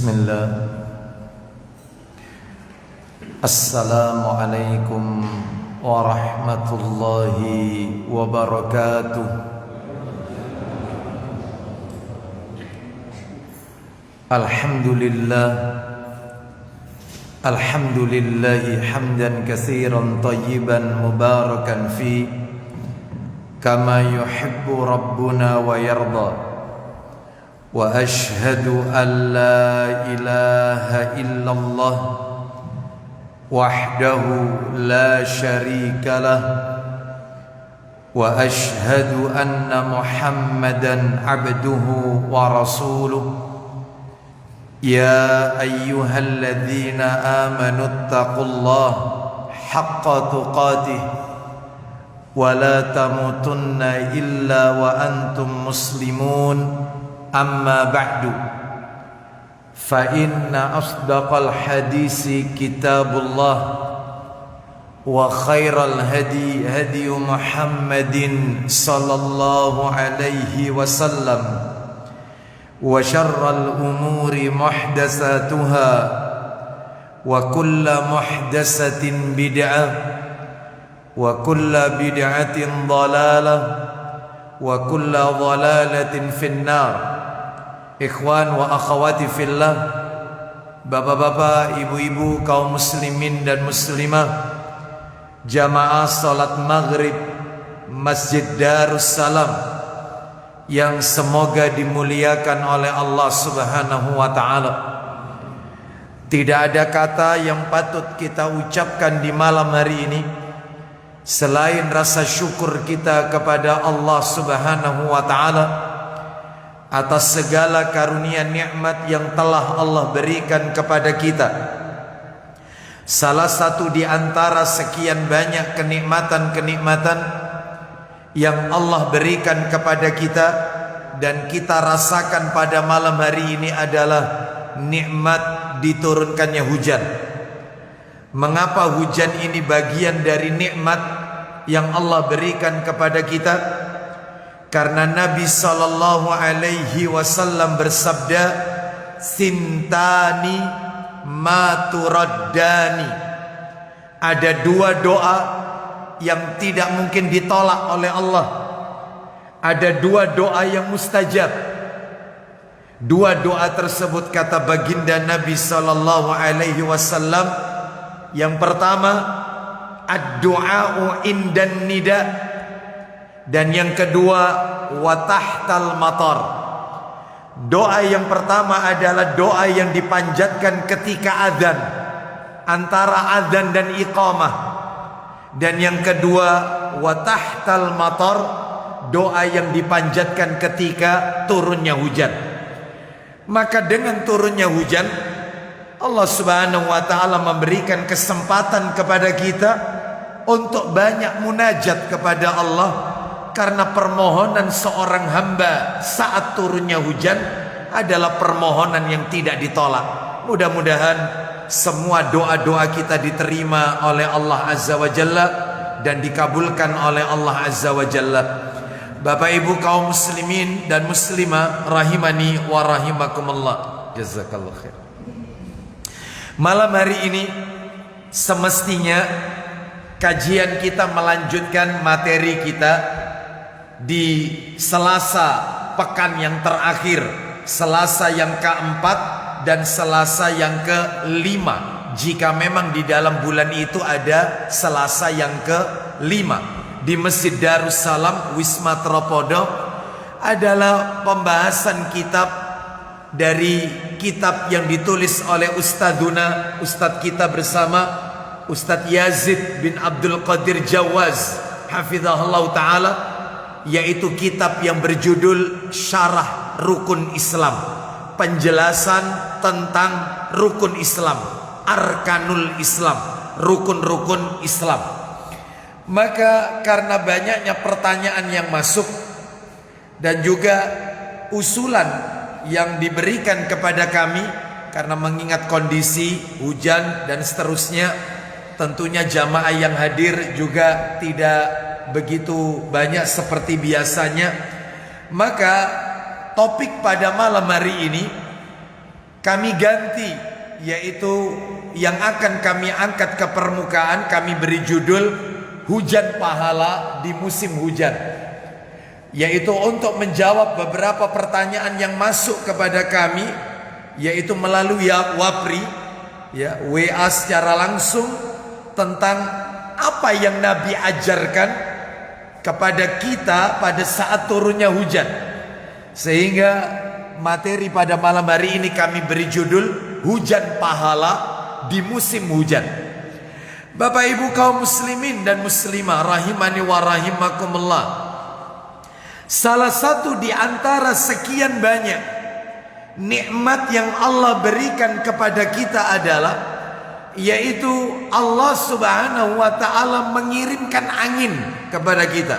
Bismillah. Assalamualaikum warahmatullahi wabarakatuh. Alhamdulillah. Alhamdulillahi hamdan katsiran tayyiban mubarakan fi kama yuhibbu rabbuna wa yarda. Wa ashhadu an la ilaha illallah wahdahu la syarika lah wa ashhadu anna Muhammadan abduhu wa rasuluh. Ya ayyuhalladzina amanu taqullaha haqqa tuqatih wa la tamutunna illa wa antum muslimun. Amma ba'du, fa inna asdaqal hadisi kitabullah wa khairal hadi hadi Muhammadin sallallahu alaihi wasallam wa syarral umuri muhdatsatuha wa kullu muhdatsatin bid'ah wa kullu bid'atin dhalalah wa kullu dhalalatin finnar. Ikhwan wa akhwati fillah, bapak-bapak, ibu-ibu, kaum muslimin dan muslimah, jamaah salat maghrib Masjid Darussalam yang semoga dimuliakan oleh Allah Subhanahu wa ta'ala. Tidak ada kata yang patut kita ucapkan di malam hari ini selain rasa syukur kita kepada Allah Subhanahu wa ta'ala atas segala karunia nikmat yang telah Allah berikan kepada kita. Salah satu di antara sekian banyak kenikmatan-kenikmatan yang Allah berikan kepada kita dan kita rasakan pada malam hari ini adalah nikmat diturunkannya hujan. Mengapa hujan ini bagian dari nikmat yang Allah berikan kepada kita? Karena Nabi sallallahu alaihi wasallam bersabda, "Sintani ma turaddani." Ada dua doa yang tidak mungkin ditolak oleh Allah. Ada dua doa yang mustajab. Dua doa tersebut kata baginda Nabi sallallahu alaihi wasallam, yang pertama ad-du'a'u indan nida, dan yang kedua wa tahtal matar. Doa yang pertama adalah doa yang dipanjatkan ketika azan, antara azan dan iqamah. Dan yang kedua wa tahtal matar, doa yang dipanjatkan ketika turunnya hujan. Maka dengan turunnya hujan, Allah Subhanahu wa ta'ala memberikan kesempatan kepada kita untuk banyak munajat kepada Allah. Karena permohonan seorang hamba saat turunnya hujan adalah permohonan yang tidak ditolak. Mudah-mudahan semua doa-doa kita diterima oleh Allah Azza wa Jalla dan dikabulkan oleh Allah Azza wa Jalla. Bapak ibu kaum muslimin dan muslimah rahimani wa rahimakumullah. Jazakallah khair. Malam hari ini semestinya kajian kita melanjutkan materi kita di Selasa pekan yang terakhir, Selasa yang keempat dan Selasa yang kelima, jika memang di dalam bulan itu ada Selasa yang kelima. Di Masjid Darussalam Wisma Tropodo adalah pembahasan kitab dari kitab yang ditulis oleh Ustadzuna, Ustadz kita bersama, Ustadz Yazid bin Abdul Qadir Jawaz hafizahullah ta'ala, yaitu kitab yang berjudul Syarah Rukun Islam, penjelasan tentang rukun Islam, arkanul Islam, rukun-rukun Islam. Maka karena banyaknya pertanyaan yang masuk dan juga usulan yang diberikan kepada kami, karena mengingat kondisi hujan dan seterusnya, tentunya jamaah yang hadir juga tidak begitu banyak seperti biasanya. Maka topik pada malam hari ini kami ganti, yaitu yang akan kami angkat ke permukaan, kami beri judul hujan pahala di musim hujan, yaitu untuk menjawab beberapa pertanyaan yang masuk kepada kami, yaitu melalui Wapri, ya, WA secara langsung, tentang apa yang Nabi ajarkan kepada kita pada saat turunnya hujan. Sehingga materi pada malam hari ini kami beri judul hujan pahala di musim hujan. Bapak Ibu kaum muslimin dan muslimah rahimani wa rahimakumullah, salah satu di antara sekian banyak nikmat yang Allah berikan kepada kita adalah, yaitu Allah Subhanahu wa ta'ala mengirimkan angin kepada kita.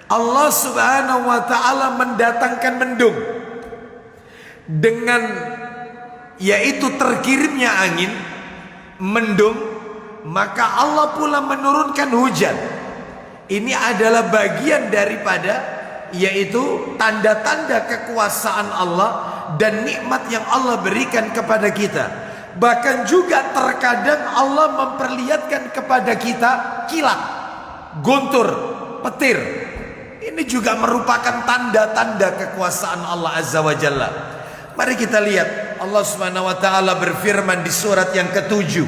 Allah Subhanahu wa ta'ala mendatangkan mendung. Dengan yaitu terkirimnya angin, mendung, maka Allah pula menurunkan hujan. Ini adalah bagian daripada, yaitu tanda-tanda kekuasaan Allah dan nikmat yang Allah berikan kepada kita. Bahkan juga terkadang Allah memperlihatkan kepada kita kilat, guntur, petir. Ini juga merupakan tanda-tanda kekuasaan Allah Azza wa Jalla. Mari kita lihat, Allah Subhanahu wa ta'ala berfirman di surat yang ke-7.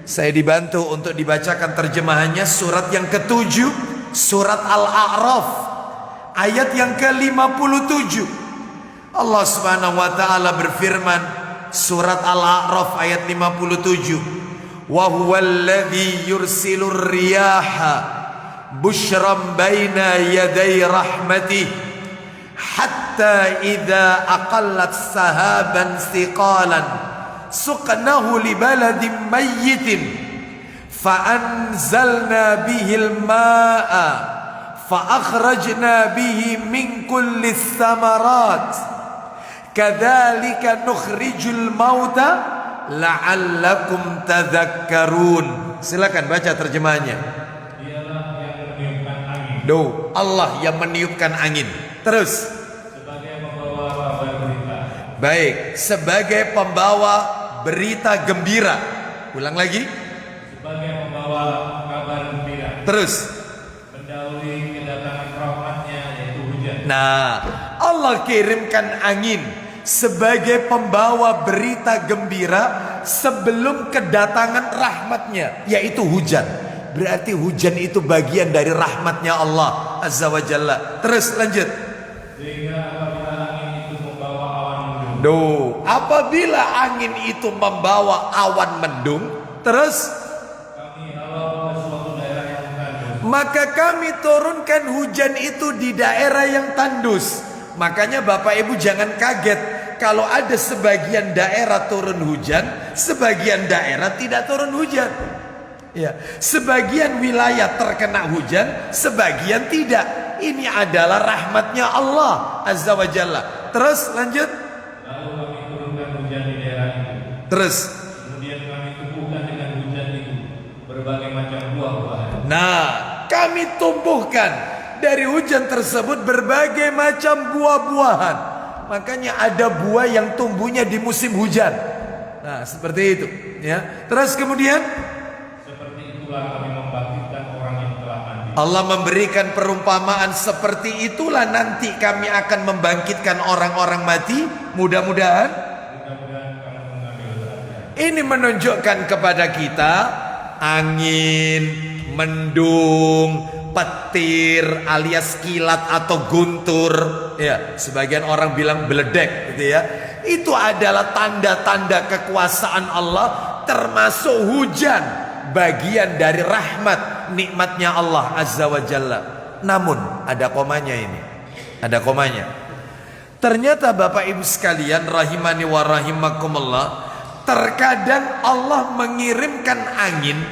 Saya dibantu untuk dibacakan terjemahannya. Surat yang ke-7, surat Al-A'raf, ayat yang ke-57. Allah Subhanahu wa ta'ala berfirman, surat Al-A'raf ayat 57. Wa huwallazi yursilur riyaha busyran baina yaday rahmatih hatta idza aqallat sahaban thiqalan suqnahu li baladin mayyitin fa anzalna bihil maa'a fa akhrajna bihi min kulli thamarat kadzalika nukhrijul mauta la'allakum tadhakkarun. Silakan baca terjemahannya. Dialah yang meniupkan angin. Allah yang meniupkan angin. Terus sebagai pembawa kabar berita. Baik, sebagai pembawa berita gembira. Ulang lagi. Sebagai pembawa kabar gembira. Terus mendahului kedatangan rahmatnya, yaitu hujan. Nah, Allah kirimkan angin sebagai pembawa berita gembira sebelum kedatangan rahmatnya, yaitu hujan. Berarti hujan itu bagian dari rahmatnya Allah Azza wa Jalla. Terus lanjut. Sehingga apabila angin itu membawa awan mendung. Apabila angin itu membawa awan mendung, terus Kami halau ke suatu daerah yang tandus. maka kami turunkan hujan itu di daerah yang tandus. Makanya Bapak Ibu jangan kaget kalau ada sebagian daerah turun hujan, sebagian daerah tidak turun hujan. Ya, sebagian wilayah terkena hujan, sebagian tidak. Ini adalah rahmatnya Allah Azza wa Jalla. Terus lanjut. Lalu kami turunkan hujan di daerah itu. Terus Kemudian kami tumbuhkan dengan hujan itu berbagai macam buah-buahan. nah, kami tumbuhkan dari hujan tersebut berbagai macam buah-buahan. Makanya ada buah yang tumbuhnya di musim hujan. Nah, seperti itu, ya. Terus kemudian Seperti itulah kami membangkitkan orang yang telah mati. Allah memberikan perumpamaan, seperti itulah nanti kami akan membangkitkan orang-orang mati. Mudah-mudahan kamu mengambil perhatian. ini menunjukkan kepada kita angin, mendung, petir alias kilat atau guntur, ya, sebagian orang bilang beledek gitu ya. Itu adalah tanda-tanda kekuasaan Allah, termasuk hujan, bagian dari rahmat nikmatnya Allah Azza wa Jalla. Namun ada komanya ini. Ada komanya. Ternyata Bapak Ibu sekalian rahimani wa rahimakumullah, terkadang Allah mengirimkan angin,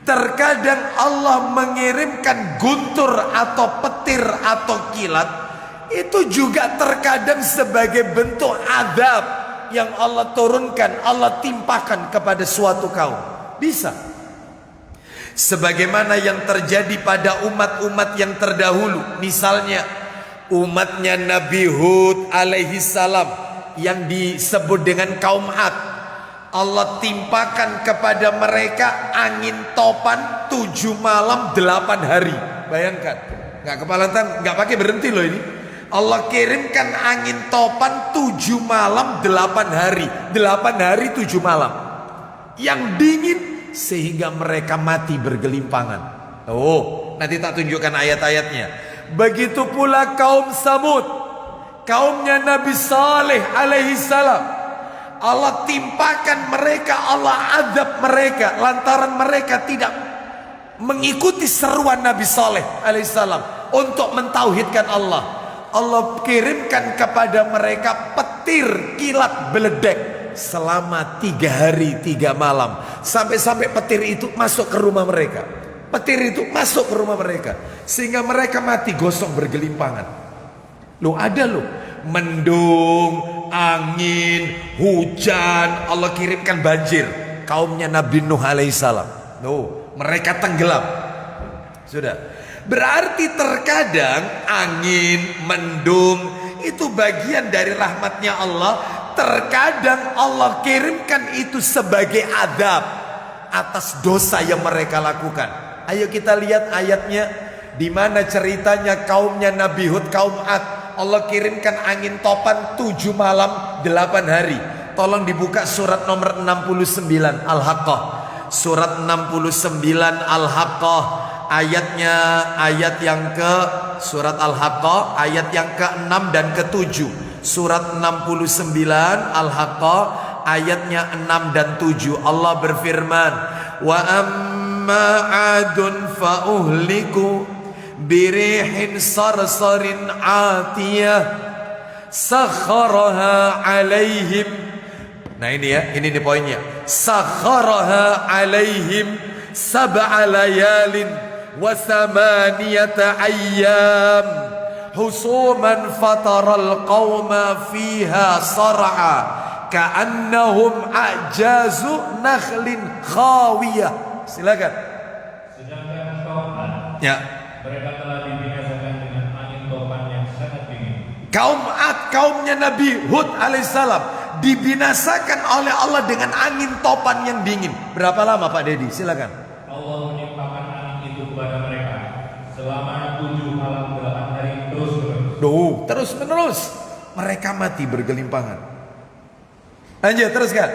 terkadang Allah mengirimkan guntur atau petir atau kilat. Itu juga terkadang sebagai bentuk azab yang Allah turunkan, Allah timpakan kepada suatu kaum. Bisa. Sebagaimana yang terjadi pada umat-umat yang terdahulu. Misalnya umatnya Nabi Hud alaihi salam yang disebut dengan kaum Ad. Allah timpakan kepada mereka angin topan 7 malam 8 hari. Bayangkan, nggak kepalatan, nggak pakai berhenti loh ini. Allah kirimkan angin topan 7 malam 8 hari. 8 hari 7 malam yang dingin sehingga mereka mati bergelimpangan. Oh, nanti tak tunjukkan ayat-ayatnya. Begitu pula kaum Samud, kaumnya Nabi Saleh alaihi salam. Allah timpakan mereka, Allah azab mereka lantaran mereka tidak mengikuti seruan Nabi Saleh alaihi salam untuk mentauhidkan Allah. Allah kirimkan kepada mereka petir kilat beledek selama 3 hari 3 malam. Sampai-sampai petir itu masuk ke rumah mereka. Petir itu masuk ke rumah mereka sehingga mereka mati gosong bergelimpangan. Loh, ada loh mendung, angin, hujan, Allah kirimkan banjir. Kaumnya Nabi Nuh alaihissalam. Loh, mereka tenggelam. Sudah. Berarti terkadang angin, mendung itu bagian dari rahmatnya Allah. Terkadang Allah kirimkan itu sebagai azab atas dosa yang mereka lakukan. Ayo kita lihat ayatnya, di mana ceritanya kaumnya Nabi Hud, kaum Ad. Allah kirimkan angin topan 7 malam 8 hari. Tolong dibuka surat nomor 69 Al-Haqqah. Surat 69 Al-Haqqah. Ayatnya ayat yang ke surat Al-Haqqah ayat yang ke-6 dan ke-7. Surat 69 Al-Haqqah ayatnya 6 dan 7. Allah berfirman, wa amma 'adun fa uhliku birihin sarsarin 'atiyah sakharaha 'alaihim. Nah ini ya, ini nih poinnya. Sakharaha 'alaihim sab'a layalin wa thamaniyata ayyam husuman fataral qauma fiha sar'a ka'annahum a'jazu nakhlin khawiyah. Silakan. Sedangkan kaum Ad, Ya, mereka telah dibinasakan dengan angin topan yang sangat dingin. kaum Ad, kaumnya Nabi Hud alaihissalam dibinasakan oleh Allah dengan angin topan yang dingin. Berapa lama Pak Dedi? Silakan. Allah menimpakan angin itu kepada mereka selama 7 malam 8 hari terus-menerus. Terus menerus mereka mati bergelimpangan. Lanjut teruskan.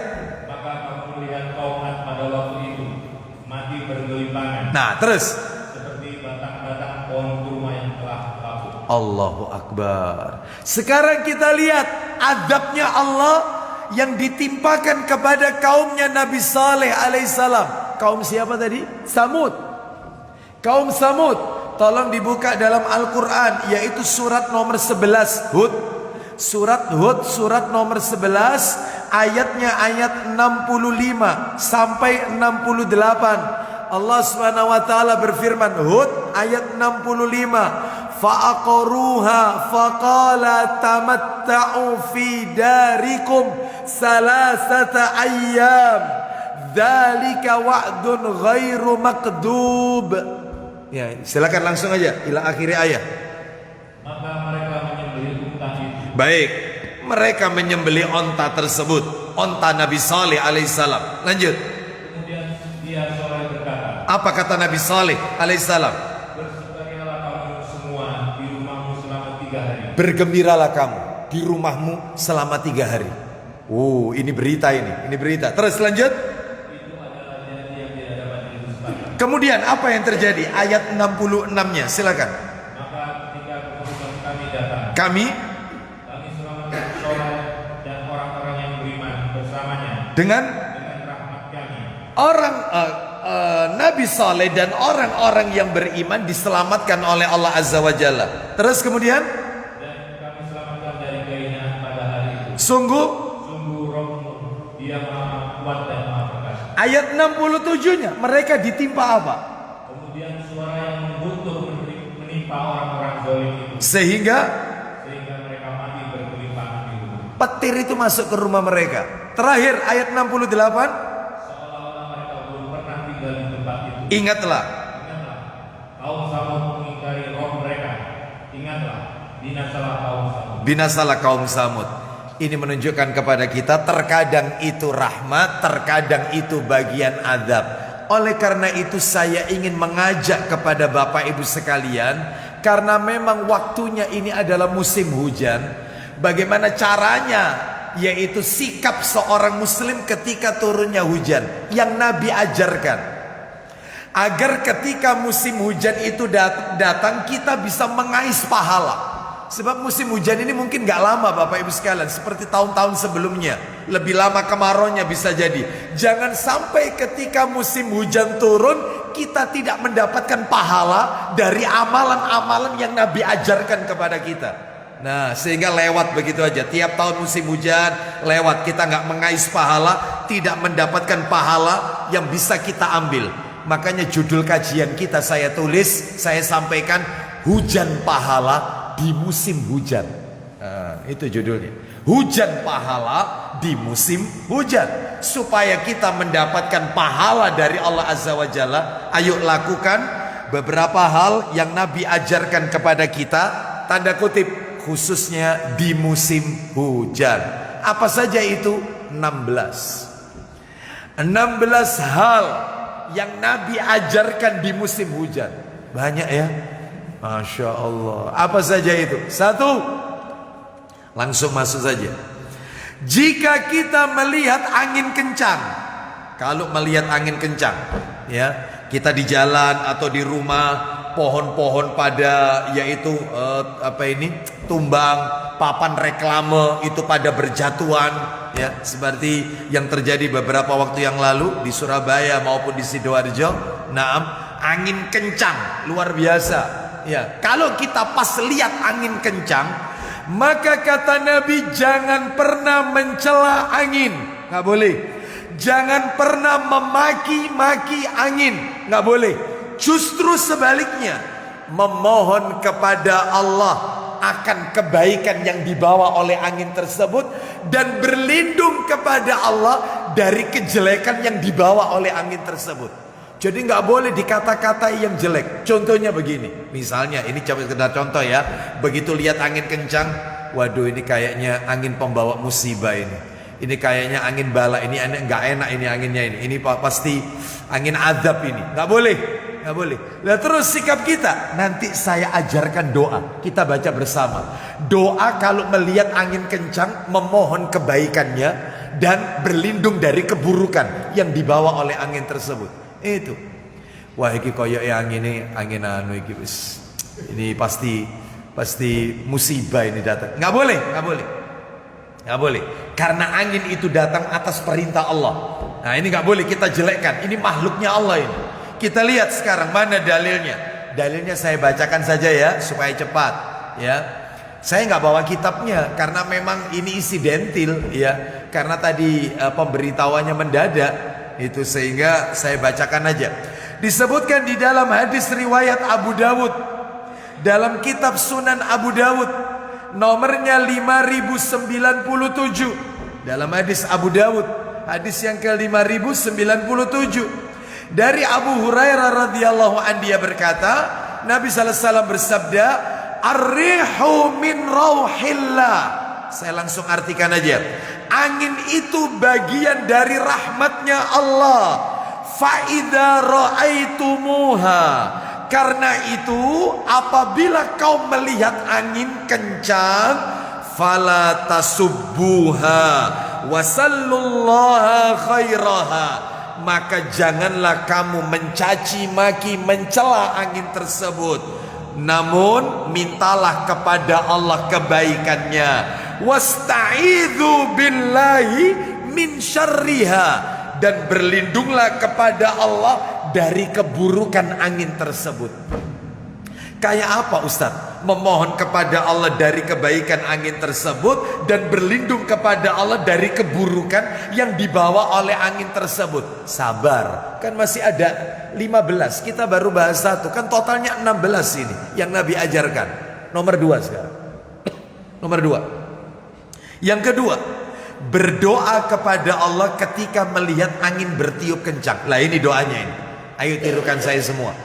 Maka kamu melihat kaum Ad pada waktu itu mati bergelimpangan. Nah terus. Seperti batang-batang pohon kurma yang telah lapuk. Allahu Akbar. Sekarang kita lihat azabnya Allah yang ditimpakan kepada kaumnya Nabi Saleh alaihissalam. Kaum siapa tadi? Samud. Kaum Samud. Tolong dibuka dalam Al-Quran, yaitu surat nomor 11 Hud. Surat Hud, surat nomor 11, ayatnya ayat 65 sampai 68. Allah Subhanahu wa taala berfirman, Hud ayat 65. Fa'aqaruha faqala tamatta'u fi darikum salasata ayyam dzalika wa'dun ghairu makdub. Ya, silakan langsung aja ila akhir ayat. Maka mereka menyembelih unta itu. Baik, mereka menyembelih onta tersebut, onta Nabi Saleh alaihissalam. Lanjut. Kemudian dia Saleh berkata, Apa kata Nabi Saleh alaihissalam? bersukarialah kamu semua di rumahmu selama 3 hari. Bergembiralah kamu di rumahmu selama 3 hari. Oh, ini berita ini berita. Terus lanjut. Itu adalah janji yang tidak dapat didustakan. Kemudian apa yang terjadi? Ayat 66-nya, silakan. Maka ketika keputusan kami datang, Kami selamatkan Saleh dan orang-orang yang beriman bersamanya dengan rahmat kami. orang Nabi Saleh dan orang-orang yang beriman diselamatkan oleh Allah Azza wa Jalla. Terus kemudian, Dan kami selamatkan dari kehinaan pada hari itu. sungguh Rohmu, dia maha kuat dan maha perkasa. ayat 67-nya mereka ditimpa apa? Kemudian suara yang mengutuk menimpa orang-orang zalim itu, Sehingga mereka mati bergelimpangan di rumah. petir itu masuk ke rumah mereka. Terakhir ayat 68, Seolah-olah mereka belum pernah tinggal di tempat itu. ingatlah Ingatlah, kaum Samud mengingkari roh mereka. Ingatlah, binasalah kaum Samud. binasalah kaum Samud. Ini menunjukkan kepada kita terkadang itu rahmat, terkadang itu bagian azab. Oleh karena itu saya ingin mengajak kepada Bapak Ibu sekalian, karena memang waktunya ini adalah musim hujan. Bagaimana caranya? Yaitu sikap seorang muslim ketika turunnya hujan yang Nabi ajarkan, agar ketika musim hujan itu datang kita bisa mengais pahala. Sebab musim hujan ini mungkin gak lama Bapak Ibu sekalian, seperti tahun-tahun sebelumnya. Lebih lama kemaraunya bisa jadi. Jangan sampai ketika musim hujan turun kita tidak mendapatkan pahala dari amalan-amalan yang Nabi ajarkan kepada kita. Nah, sehingga lewat begitu aja. Tiap tahun musim hujan lewat, kita gak mengais pahala, tidak mendapatkan pahala yang bisa kita ambil. Makanya judul kajian kita saya tulis, saya sampaikan, hujan pahala di musim hujan. Nah, itu judulnya, hujan pahala di musim hujan. Supaya kita mendapatkan pahala dari Allah Azza wa Jalla, ayo lakukan beberapa hal yang Nabi ajarkan kepada kita, tanda kutip, khususnya di musim hujan. Apa saja itu? 16 hal yang Nabi ajarkan di musim hujan. Banyak ya, Masya Allah. Apa saja itu? Satu, langsung masuk saja. Jika kita melihat angin kencang, kalau melihat angin kencang, ya, kita di jalan atau di rumah, pohon-pohon pada yaitu tumbang, papan reklame itu pada berjatuhan, ya, seperti yang terjadi beberapa waktu yang lalu di Surabaya maupun di Sidoarjo. Naam, angin kencang luar biasa. Ya, kalau kita pas lihat angin kencang, maka kata Nabi, jangan pernah mencela angin, nggak boleh. Jangan pernah memaki-maki angin, nggak boleh. Justru sebaliknya, memohon kepada Allah akan kebaikan yang dibawa oleh angin tersebut, dan berlindung kepada Allah dari kejelekan yang dibawa oleh angin tersebut. Jadi nggak boleh dikata-katai yang jelek. Contohnya begini, misalnya ini sekedar contoh ya. Begitu lihat angin kencang, waduh ini kayaknya angin pembawa musibah ini. Ini kayaknya angin bala, ini nggak enak ini anginnya ini. Ini pasti angin azab ini. Nggak boleh, nggak boleh. Nah terus sikap kita, nanti saya ajarkan doa. Kita baca bersama. Doa kalau melihat angin kencang, memohon kebaikannya dan berlindung dari keburukan yang dibawa oleh angin tersebut. Itu, wah iki koyo angin ini, angin anu iki wis. Ini pasti musibah ini datang. Nggak boleh, nggak boleh, nggak boleh. Karena angin itu datang atas perintah Allah. Nah ini nggak boleh kita jelekkan. Ini makhluknya Allah ini. Kita lihat sekarang mana dalilnya. Dalilnya saya bacakan saja ya supaya cepat. Ya, saya nggak bawa kitabnya karena memang ini insidentil ya. Karena tadi pemberitahuannya mendadak. Itu sehingga saya bacakan aja. Disebutkan di dalam hadis riwayat Abu Dawud, dalam kitab Sunan Abu Dawud nomornya 5097, dalam hadis Abu Dawud hadis yang ke 5097, dari Abu Hurairah radhiyallahu anhu, dia berkata, Nabi sallallahu alaihi wasallam bersabda, ar-rihu min rauhillah. Saya langsung artikan aja. Angin itu bagian dari rahmatnya Allah. Fa'idha ra'aitumuha. Karena itu apabila kau melihat angin kencang, fala tasubbuha wasallullaha khairaha. Maka janganlah kamu mencaci maki, mencela angin tersebut. Namun mintalah kepada Allah kebaikannya. Wasta'idzu billahi min syarriha, dan berlindunglah kepada Allah dari keburukan angin tersebut. Kayak apa Ustaz? Memohon kepada Allah dari kebaikan angin tersebut dan berlindung kepada Allah dari keburukan yang dibawa oleh angin tersebut. Sabar, kan masih ada 15. Kita baru bahas satu, kan totalnya 16 ini yang Nabi ajarkan. Nomor 2 sekarang. Nomor 2. Yang kedua, berdoa kepada Allah ketika melihat angin bertiup kencang. Lah ini doanya ini. Ayo tirukan saya semua.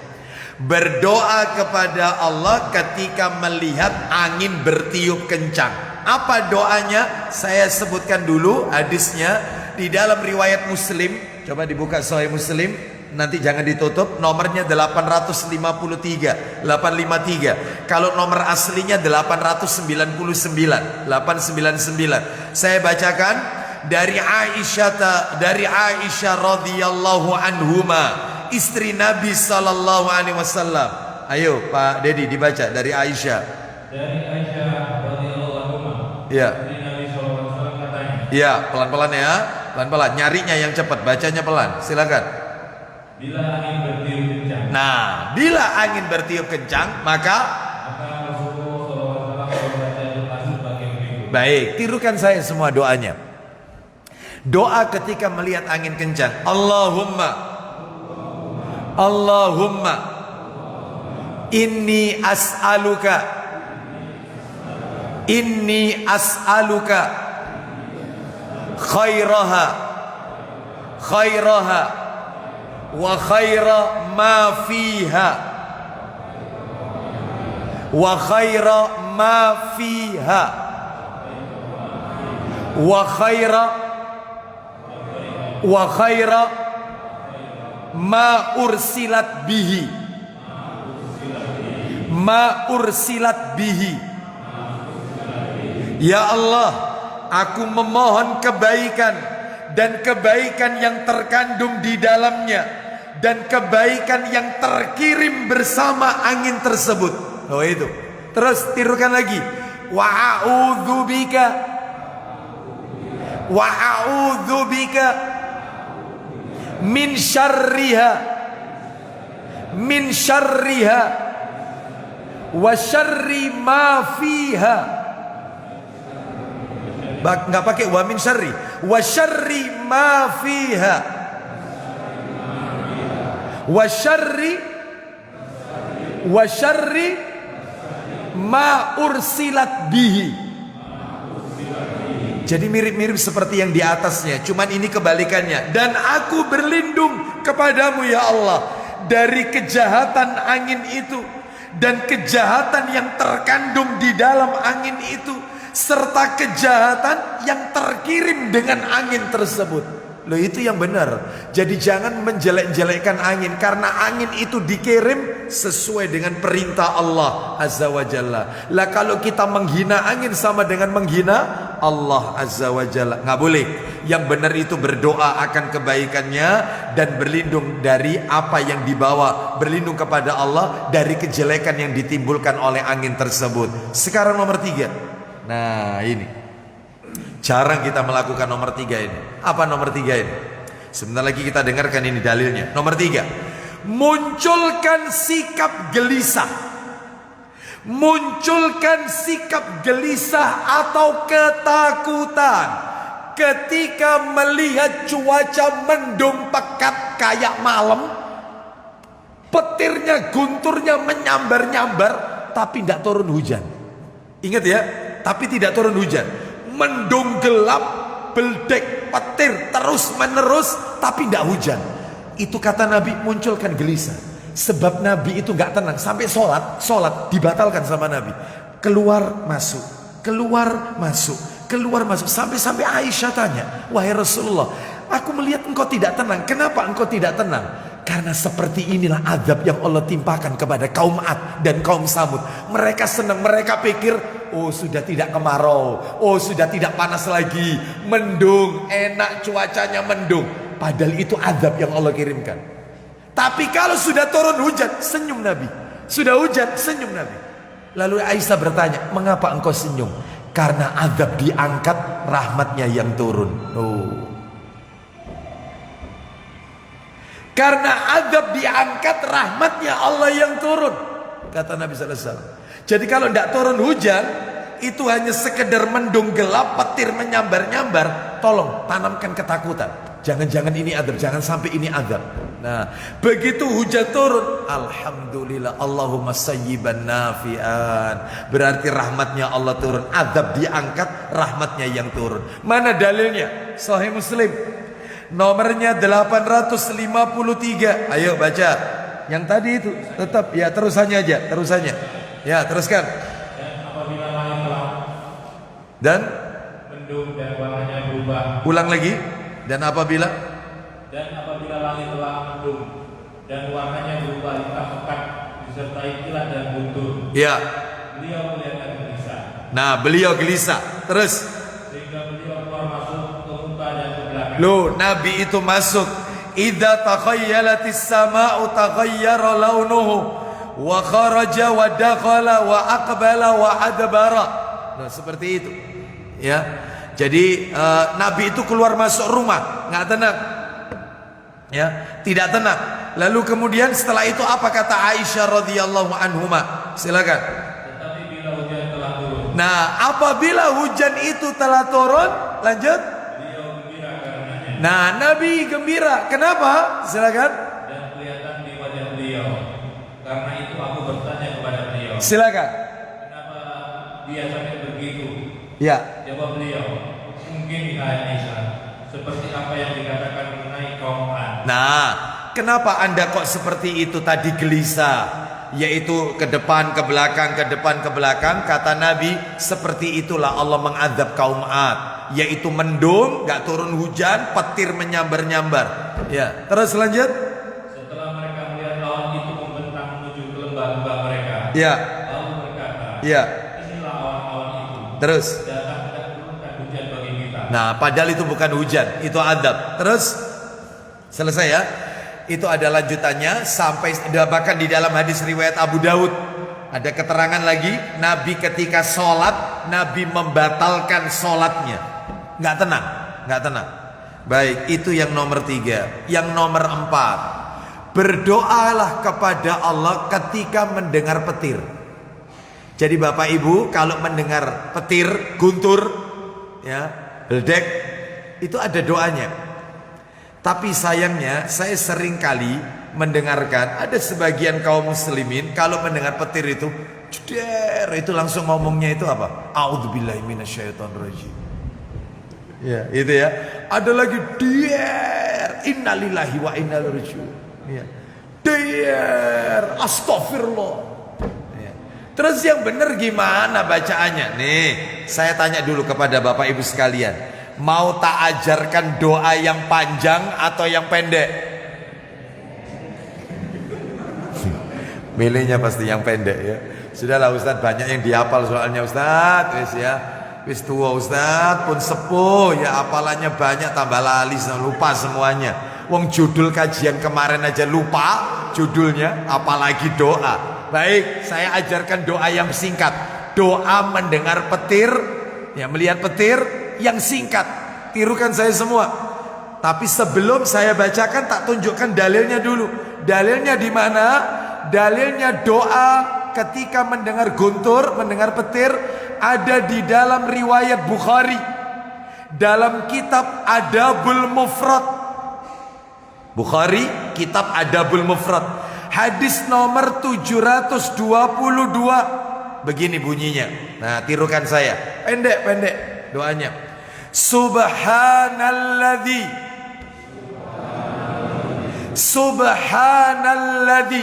Berdoa kepada Allah ketika melihat angin bertiup kencang. apa doanya? Saya sebutkan dulu hadisnya di dalam riwayat Muslim. Coba dibuka Sahih Muslim, nanti jangan ditutup. Nomornya 853. Kalau nomor aslinya 899. Saya bacakan dari Aisyah radhiyallahu anhuma, istri Nabi sallallahu alaihi wasallam. Ayo Pak Dedi dibaca dari Aisyah. Dari Aisyah radhiyallahu anha. Ya. Istri Nabi sallallahu alaihi wasallam katanya. Ya, pelan-pelan ya. Pelan-pelan, nyarinya yang cepat, bacanya pelan. Silakan. Bila angin bertiup kencang. Nah, bila angin bertiup kencang, maka Rasulullah sallallahu alaihi wasallam membaca doa sebagai berikut. baik, tirukan saya semua doanya. Doa ketika melihat angin kencang. Allahumma inni as'aluka khairaha wa khaira ma fiha wa khaira ma ursilat bihi. Ya Allah, aku memohon kebaikan dan kebaikan yang terkandung di dalamnya dan kebaikan yang terkirim bersama angin tersebut. Oh itu. Terus tirukan lagi. Wa a'udzubika min syarriha wa syarri ma fiha. Enggak pakai wa min syarri, wa syarri ma fiha, wa syarri ma ursilat bihi. Jadi mirip-mirip seperti yang di atasnya, cuman ini kebalikannya. Dan aku berlindung kepadamu ya Allah dari kejahatan angin itu dan kejahatan yang terkandung di dalam angin itu, serta kejahatan yang terkirim dengan angin tersebut. Loh, itu yang benar. Jadi jangan menjelek-jelekkan angin, karena angin itu dikirim sesuai dengan perintah Allah Azza wa Jalla. Lah kalau kita menghina angin sama dengan menghina Allah Azza wa Jalla. Nggak boleh. Yang benar itu berdoa akan kebaikannya dan berlindung dari apa yang dibawa, berlindung kepada Allah dari kejelekan yang ditimbulkan oleh angin tersebut. Sekarang nomor 3. Nah ini jarang kita melakukan nomor 3 ini. Apa nomor 3 ini? Sebentar lagi kita dengarkan ini dalilnya. Nomor 3, munculkan sikap gelisah. Munculkan sikap gelisah atau ketakutan ketika melihat cuaca mendung pekat kayak malam. Petirnya, gunturnya menyambar-nyambar, tapi tidak turun hujan. Ingat ya, tapi tidak turun hujan. Mendung gelap, beldek, petir terus menerus, tapi tidak hujan. Itu kata Nabi, munculkan gelisah. Sebab Nabi itu gak tenang. Sampai sholat dibatalkan sama Nabi. Keluar masuk, keluar masuk, keluar masuk. Sampai Aisyah tanya, wahai Rasulullah, aku melihat engkau tidak tenang. Kenapa engkau tidak tenang? Karena seperti inilah azab yang Allah timpakan kepada kaum Ad dan kaum Samud. Mereka senang, mereka pikir, oh sudah tidak kemarau, oh sudah tidak panas lagi, mendung, enak cuacanya mendung. Padahal itu azab yang Allah kirimkan. Tapi kalau sudah turun hujan, senyum Nabi. Sudah hujan, senyum Nabi. Lalu Aisyah bertanya, mengapa engkau senyum? Karena azab diangkat, rahmatnya yang turun. Oh. Karena azab diangkat, rahmatnya Allah yang turun, kata Nabi sallallahu alaihi wasallam. Jadi kalau tidak turun hujan, itu hanya sekedar mendung gelap, petir menyambar-nyambar, tolong tanamkan ketakutan. Jangan-jangan ini azab, jangan sampai ini azab. Nah, begitu hujan turun, alhamdulillah, Allahumma sayyiban nafi'an. Berarti rahmatnya Allah turun, azab diangkat, rahmatnya yang turun. Mana dalilnya? Sahih Muslim. Nomornya 853. Ayo baca. Yang tadi itu tetap ya, terusannya aja, terusannya. Ya, teruskan. Dan apabila langit gelap, dan mendung dan warnanya berubah. ulang lagi. Dan apabila langit telah mendung dan warnanya berubah hitam pekat disertai kilat dan guntur. ya. Beliau melihat dan gelisah. Nah, beliau gelisah. Terus Sehingga beliau keluar masuk ke muka dan ke belakang. loh, Nabi itu masuk. Idza takhayyalatis sama'u taghayyara launuhu wa kharaja wa dakhala wa aqbala wa adbara. Nah, seperti itu. Ya. Jadi Nabi itu keluar masuk rumah, nggak tenang. Ya, tidak tenang. Lalu kemudian setelah itu apa kata Aisyah radhiyallahu anhuma? Silakan. Tetapi bila hujan telah turun. Nah, apabila hujan itu telah turun, lanjut. Beliau gembira karenanya. Nah, Nabi gembira. Kenapa? Silakan. Dan kelihatan di wajah beliau. Karena itu aku bertanya kepada beliau. Silakan. Kenapa dia sampai begitu? Ya. Jawab beliau, mungkin Aisyah, seperti apa yang dikatakan mengenai kaum Ad. Nah, kenapa Anda kok seperti itu tadi gelisah? Yaitu ke depan, ke belakang, ke depan, ke belakang. Kata Nabi, seperti itulah Allah mengadab kaum Ad. Yaitu mendung, gak turun hujan, petir menyambar-nyambar. Ya, terus lanjut. Setelah mereka melihat awan itu membentang menuju ke lembah-lembah mereka, Ya, lalu berkata, ya. inilah awan-awan itu. Terus. Datang dan turunkan hujan bagi kita. Nah, padahal itu bukan hujan, itu adab. Terus selesai ya. Itu ada lanjutannya sampai bahkan di dalam hadis riwayat Abu Daud ada keterangan lagi, Nabi ketika sholat, Nabi membatalkan sholatnya. Nggak tenang, nggak tenang. Baik, itu yang nomor 3. Yang nomor 4, berdoalah kepada Allah ketika mendengar petir. Jadi Bapak Ibu kalau mendengar petir, guntur, ya, beldek, itu ada doanya. Tapi sayangnya saya sering kali mendengarkan ada sebagian kaum muslimin kalau mendengar petir itu, jeder, itu langsung ngomongnya itu apa? A'udzubillahi minasyaitonirrajim. Ya, itu ya. Ada lagi der, innalillahi wa inna ilaihi raji'un. Ya. Der, astagfirullah. Ya. Terus yang benar gimana bacaannya? Nih, saya tanya dulu kepada Bapak Ibu sekalian. Mau tak ajarkan doa yang panjang atau yang pendek? Milihnya pasti yang pendek ya. Sudahlah Ustadz, banyak yang dihafal soalnya Ustadz. Wis ya, wis tua Ustadz pun sepuh ya, hafalannya banyak tambah lali, lupa semuanya. Wong judul kajian kemarin aja lupa judulnya, apalagi doa. Baik, saya ajarkan doa yang singkat. Doa mendengar petir, ya melihat petir yang singkat. Tirukan saya semua. Tapi sebelum saya bacakan tak tunjukkan dalilnya dulu. Dalilnya di mana? Dalilnya doa ketika mendengar guntur, mendengar petir ada di dalam riwayat Bukhari. Dalam kitab Adabul Mufrad. Bukhari, kitab Adabul Mufrad. Hadis nomor 722. Begini bunyinya. Nah, tirukan saya. Pendek-pendek doanya. Subhanalladzi Subhanalladzi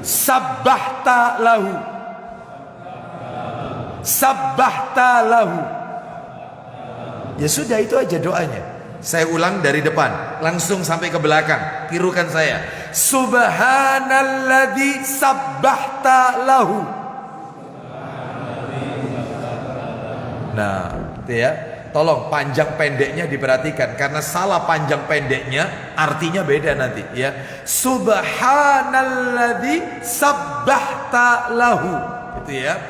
sabbahta lahu Ya sudah, itu aja doanya. Saya ulang dari depan langsung sampai ke belakang. Tirukan saya. Subhanalladzi sabbahta lahu. Nah, itu ya. Tolong panjang pendeknya diperhatikan karena salah panjang pendeknya artinya beda nanti ya. Subhanalladzi sabbahta lahu. Itu ya.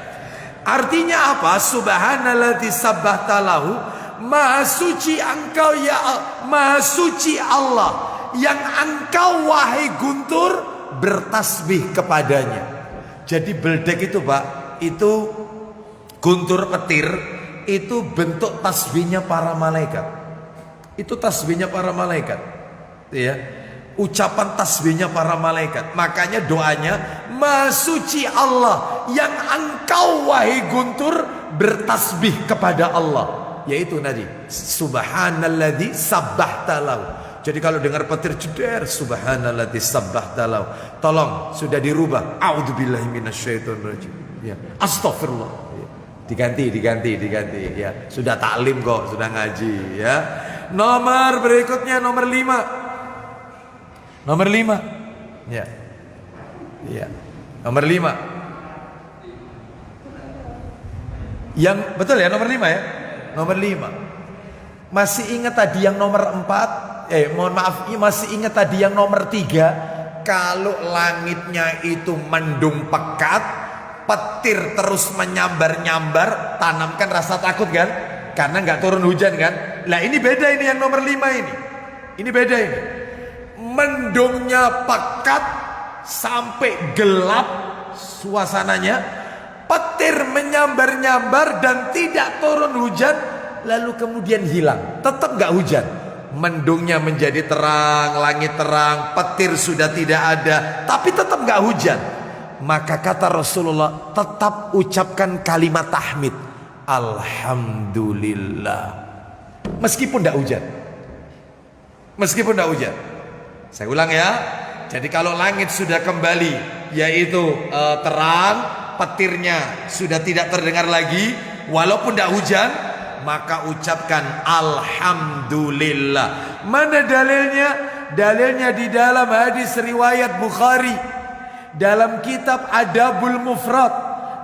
Artinya apa? Subhanalladzi sabbahta lahu. Maha suci engkau ya Allah. Maha suci Allah yang engkau wahai guntur bertasbih kepadanya. Jadi beldek itu Pak, itu guntur petir itu bentuk tasbihnya para malaikat. Itu tasbihnya para malaikat. Ya. Ucapan tasbihnya para malaikat. Makanya doanya, Maha suci Allah yang engkau wahai guntur bertasbih kepada Allah. Yaitu tadi Subhanalladzi sabbahta lahu. Jadi kalau dengar petir jeder, Subhanalladzi sabbahta lahu. Tolong sudah dirubah. A'udzubillahi minasyaitonirrajim. Ya. Astagfirullah. Ya. Diganti ya. Sudah taklim kok, sudah ngaji ya. Nomor berikutnya nomor 5. Nomor 5. Ya. Iya. Nomor 5. Yang betul ya nomor 5 ya. Nomor 5. Masih ingat tadi yang nomor 4? Mohon maaf, masih ingat tadi yang nomor 3? Kalau langitnya itu mendung pekat, petir terus menyambar-nyambar, tanamkan rasa takut kan? Karena nggak turun hujan kan? Lah ini beda ini yang nomor 5 ini. Ini beda ini. Mendungnya pekat sampai gelap suasananya, petir menyambar-nyambar dan tidak turun hujan, lalu kemudian hilang. Tetap nggak hujan. Mendungnya menjadi terang, langit terang, petir sudah tidak ada, tapi tetap nggak hujan. Maka kata Rasulullah, tetap ucapkan kalimat tahmid, alhamdulillah, meskipun tidak hujan. Meskipun tidak hujan. Saya ulang ya. Jadi kalau langit sudah kembali, yaitu terang, petirnya sudah tidak terdengar lagi, walaupun tidak hujan, maka ucapkan alhamdulillah. Mana dalilnya? Dalilnya di dalam hadis riwayat Bukhari, dalam kitab Adabul Mufrad,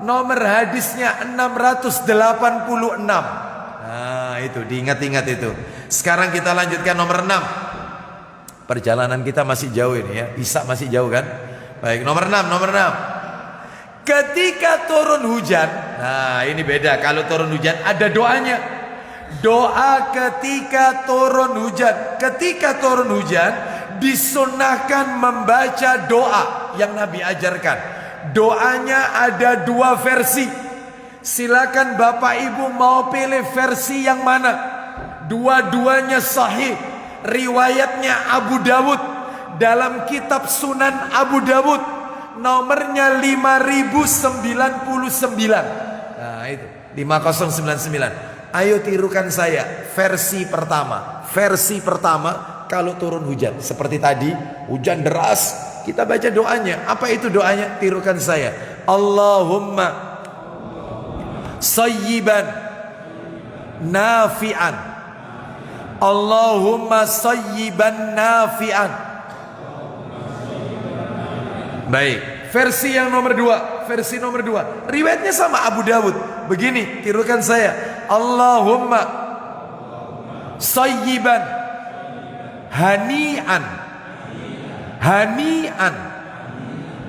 nomor hadisnya 686. Nah itu diingat-ingat itu. Sekarang kita lanjutkan nomor 6. Perjalanan kita masih jauh ini ya. Isa masih jauh kan? Baik, nomor 6. Ketika turun hujan. Nah ini beda. Kalau turun hujan ada doanya. Doa ketika turun hujan. Ketika turun hujan disunahkan membaca doa yang Nabi ajarkan. Doanya ada 2 versi. Silakan Bapak Ibu mau pilih versi yang mana. Dua-duanya sahih. Riwayatnya Abu Dawud dalam kitab Sunan Abu Dawud, nomornya 5099. Nah itu 5099. Ayo tirukan saya versi pertama. Versi pertama kalau turun hujan seperti tadi, hujan deras, kita baca doanya. Apa itu doanya? Tirukan saya. Allahumma sayyiban nafi'an. Allahumma sayyiban nafi'an. Baik, versi yang nomor 2. Versi nomor 2 riwayatnya sama Abu Dawud. Begini, tirukan saya. Allahumma sayyiban hani'an. Hani'an.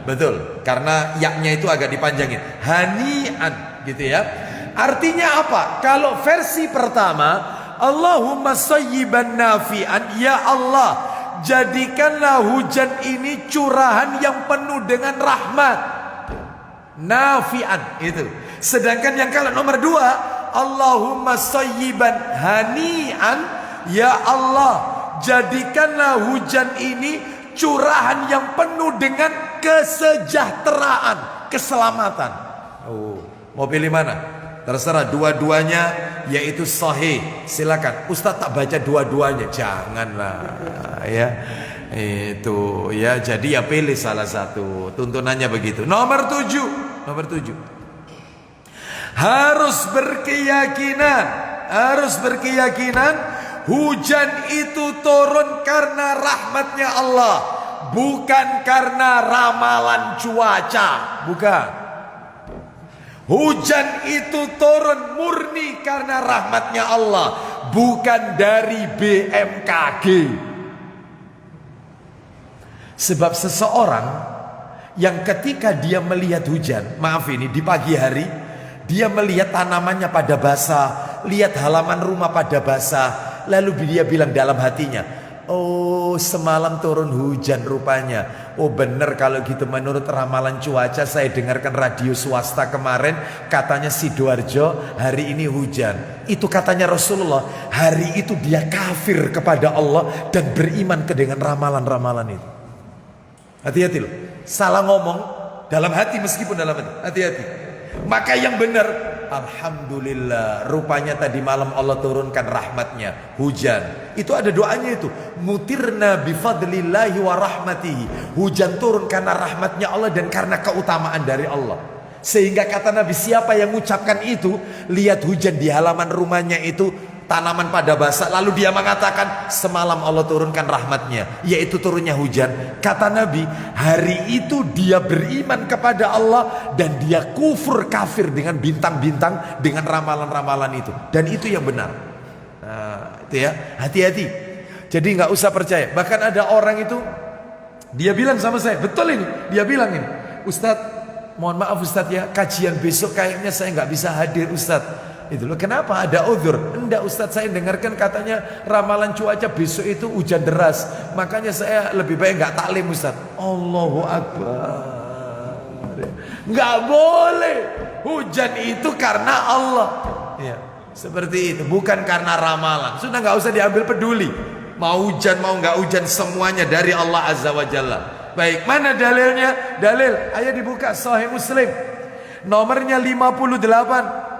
Betul, karena yaknya itu agak dipanjangin. Hani'an gitu ya. Artinya apa? Kalau versi pertama, Allahumma sayyiban nafi'an, ya Allah, jadikanlah hujan ini curahan yang penuh dengan rahmat. Nafi'an itu. Sedangkan yang kalau nomor 2, Allahumma sayyiban hani'an, ya Allah, jadikanlah hujan ini curahan yang penuh dengan kesejahteraan, keselamatan. Oh, mau pilih mana? Terserah, dua-duanya yaitu sahih. Silakan. Ustaz tak baca dua-duanya, janganlah ya. Itu ya, jadi ya pilih salah satu. Tuntunannya begitu. Nomor 7. Nomor 7. Harus berkeyakinan hujan itu turun karena rahmatnya Allah, bukan karena ramalan cuaca, bukan. Hujan itu turun murni karena rahmatnya Allah, bukan dari BMKG. Sebab seseorang yang ketika dia melihat hujan, maaf ini di pagi hari, dia melihat tanamannya pada basah, lihat halaman rumah pada basah, lalu dia bilang dalam hatinya, oh semalam turun hujan rupanya. Oh benar kalau gitu menurut ramalan cuaca. Saya dengarkan radio swasta kemarin, katanya Sidoarjo hari ini hujan. Itu katanya Rasulullah. Hari itu dia kafir kepada Allah dan beriman ke dengan ramalan-ramalan itu. Hati-hati loh. Salah ngomong dalam hati meskipun dalam hati. Hati-hati. Maka yang benar, alhamdulillah, rupanya tadi malam Allah turunkan rahmatnya, hujan. Itu ada doanya itu, mutirna bifadlillahi wa rahmatihi. Hujan turun karena rahmatnya Allah dan karena keutamaan dari Allah. Sehingga kata Nabi, siapa yang mengucapkan itu, lihat hujan di halaman rumahnya itu, tanaman pada basah, lalu dia mengatakan semalam Allah turunkan rahmatnya, yaitu turunnya hujan. Kata Nabi, hari itu dia beriman kepada Allah dan dia kafir dengan bintang-bintang, dengan ramalan-ramalan itu. Dan itu yang benar. Nah, itu ya, hati-hati. Jadi nggak usah percaya. Bahkan ada orang itu, dia bilang sama saya, betul ini, dia bilang ini, Ustadz, mohon maaf Ustadz ya, kajian besok kayaknya saya nggak bisa hadir Ustadz. Itu loh, kenapa? Ada uzur? Enggak Ustadz, saya dengarkan katanya ramalan cuaca besok itu hujan deras, makanya saya lebih baik nggak taklim Ustadz. Allahu Akbar. Nggak boleh. Hujan itu karena Allah. Ya, seperti itu, bukan karena ramalan. Sudah nggak usah diambil peduli. Mau hujan mau nggak hujan, semuanya dari Allah Azza wa Jalla. Baik, mana dalilnya? Dalil, ayo dibuka Sahih Muslim. Nomornya 58.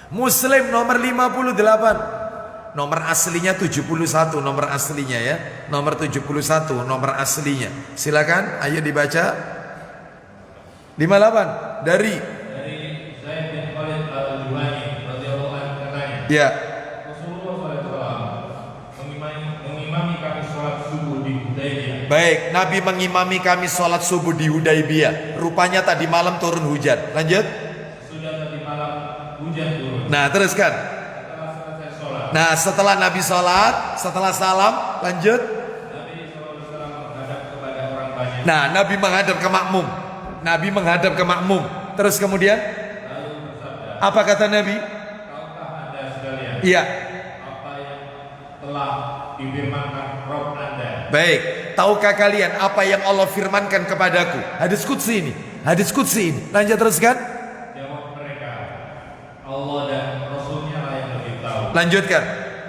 Muslim nomor 58. Nomor aslinya 71, nomor aslinya ya. Nomor 71, nomor aslinya. Silakan, ayo dibaca. 58 dari Zaid bin Khalid al-Juhani radhiyallahu anhu katanya. Ya. Mengimami kami sholat subuh di Hudaybiyah. Baik, Nabi mengimami kami sholat subuh di Hudaybiyah. Rupanya tadi malam turun hujan. Lanjut. Sudah tadi malam hujan turun. Nah, teruskan. Setelah selesai sholat, Nah, setelah Nabi sholat, setelah salam, lanjut. Nabi SAW menghadap kepada orang banyak. Nah, Nabi menghadap ke makmum. Nabi menghadap ke makmum. Terus kemudian, Lalu bersabda, apa kata Nabi? tahukah anda sekalian Iya. apa yang telah difirmankan Rabb anda? Baik, tahukah kalian apa yang Allah firmankan kepadaku? Hadis qudsi ini. Hadis qudsi ini. Lanjut teruskan. Jawab mereka, Allah dan Rasulnya lah yang lebih tahu. Lanjutkan.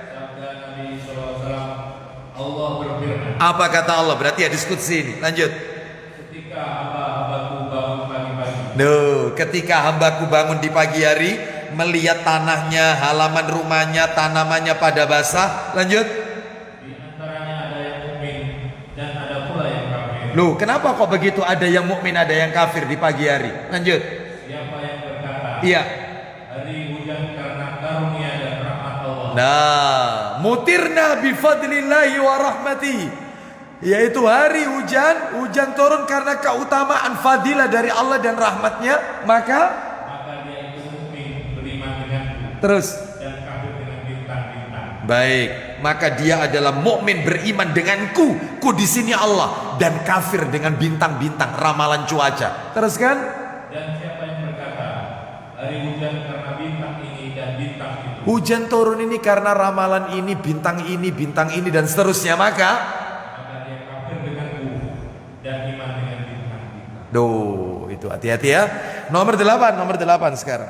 Sabda Nabi SAW, Allah berfirman, Apa kata Allah? Berarti hadis qudsi ini. Lanjut. ketika hamba-hambaku bangun pagi-pagi, Ketika hambaku bangun di pagi hari, melihat tanahnya, halaman rumahnya, tanamannya pada basah. Lanjut. di antaranya ada yang mukmin dan ada pula yang kafir. Loh, kenapa kok begitu, ada yang mukmin, ada yang kafir di pagi hari? Lanjut. Siapa yang berkata, Iya. hari hujan karena karunia dan rahmat Allah. Nah, mutirna bifadlillahi wa rahmatihi, yaitu hari hujan, hujan turun karena keutamaan fadilah dari Allah dan rahmatnya. Maka dia itu mukmin, beriman denganku, terus, dan kafir dengan bintang-bintang. baik, maka dia adalah mukmin beriman denganku, ku di sini Allah, dan kafir dengan bintang-bintang ramalan cuaca. Terus kan? Dan siapa yang berkata, hari hujan karena bintang ini dan bintang itu, Hujan turun ini karena ramalan ini, bintang ini dan seterusnya, maka dia kafir denganku dan iman dengan bintang-bintang. itu hati-hati ya. Nomor 8 sekarang.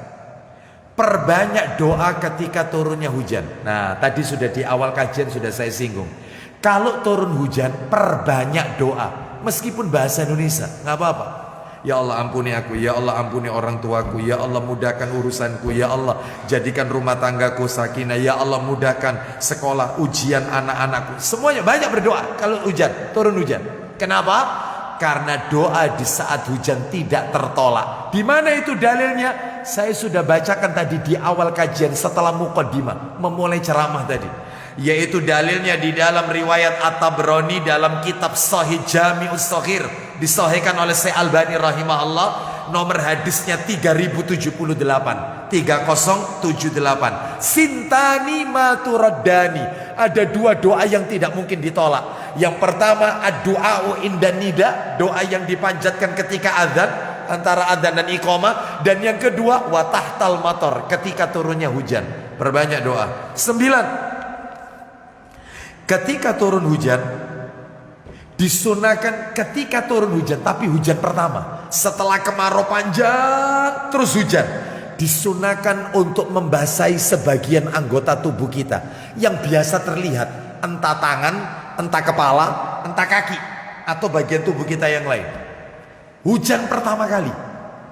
Perbanyak doa ketika turunnya hujan. Nah, tadi sudah di awal kajian sudah saya singgung. Kalau turun hujan, perbanyak doa. Meskipun bahasa Indonesia, nggak apa-apa. Ya Allah ampuni aku, ya Allah ampuni orang tuaku, ya Allah mudahkan urusanku, ya Allah jadikan rumah tanggaku sakinah, ya Allah mudahkan sekolah, ujian anak-anakku. Semuanya banyak berdoa kalau hujan, turun hujan. Kenapa? Karena doa di saat hujan tidak tertolak. Di mana itu dalilnya? Saya sudah bacakan tadi di awal kajian setelah muqaddimah, memulai ceramah tadi. Yaitu dalilnya di dalam riwayat At-Tabrani dalam kitab Sahih Jami'us Shaghir, disahihkan oleh Syekh Albani rahimahullah. Nomor hadisnya 3078. Sintani maturaddani. Ada dua doa yang tidak mungkin ditolak. Yang pertama ad-du'a'u indan nida, doa yang dipanjatkan ketika azan, antara adzan dan iqamah. Dan yang kedua wa tahtal matar, ketika turunnya hujan. Perbanyak doa. 9. Ketika turun hujan, disunahkan ketika turun hujan, tapi hujan pertama setelah kemarau panjang terus hujan, disunahkan untuk membasahi sebagian anggota tubuh kita yang biasa terlihat, entah tangan, entah kepala, entah kaki, atau bagian tubuh kita yang lain. Hujan pertama kali,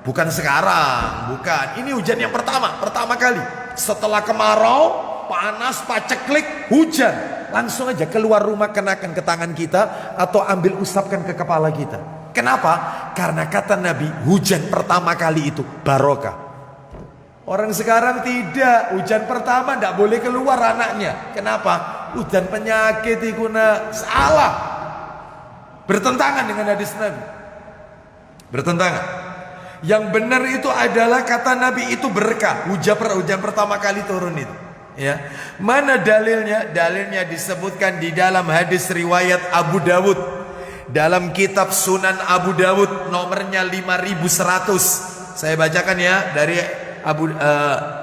bukan sekarang, bukan. Ini hujan yang pertama kali. Setelah kemarau, panas, paceklik, hujan. Langsung aja keluar rumah, kenakan ke tangan kita atau ambil usapkan ke kepala kita. Kenapa? Karena kata Nabi, hujan pertama kali itu barokah. Orang sekarang tidak, hujan pertama tidak boleh keluar anaknya. Kenapa? Hujan penyakit itu salah. Bertentangan dengan hadis Nabi. Bertentangan. Yang benar itu adalah kata Nabi itu berkah. Hujan pertama kali turun itu. Ya, mana dalilnya? Dalilnya disebutkan di dalam hadis riwayat Abu Dawud. Dalam kitab Sunan Abu Dawud nomornya 5100. Saya bacakan ya dari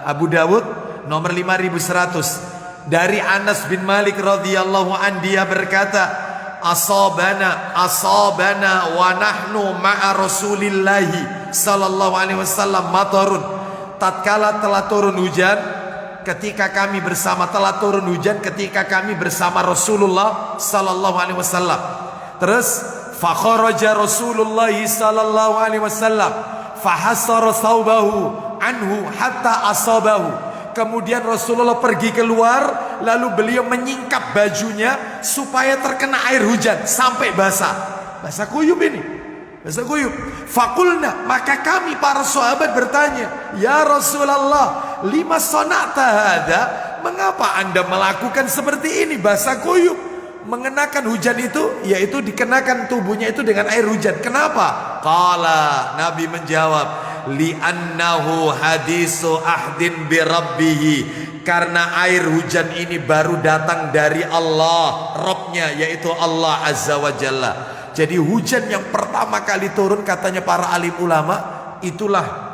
Abu Dawud nomor 5100. Dari Anas bin Malik radhiyallahu an, dia berkata, asabana wa nahnu ma'a Rasulillahi sallallahu alaihi wasallam matarun. Tatkala telah turun hujan, ketika kami bersama Rasulullah sallallahu alaihi wasallam. Terus fakharaja Rasulullah sallallahu alaihi wasallam fahassara thawbahu anhu hatta asabahu. Kemudian Rasulullah pergi keluar, lalu beliau menyingkap bajunya supaya terkena air hujan sampai basah. Basah kuyup ini. Basah kuyup. Fakulna, maka kami para sahabat bertanya, "Ya Rasulullah, lima sonata hadza?" Mengapa Anda melakukan seperti ini, basah kuyup? Mengenakan hujan itu, yaitu dikenakan tubuhnya itu dengan air hujan. Kenapa? Qala, Nabi menjawab, li'annahu hadisu ahdin bi rabbihi. Karena air hujan ini baru datang dari Allah, Rabbnya, yaitu Allah Azza wa Jalla. Jadi hujan yang pertama kali turun, katanya para alim ulama, itulah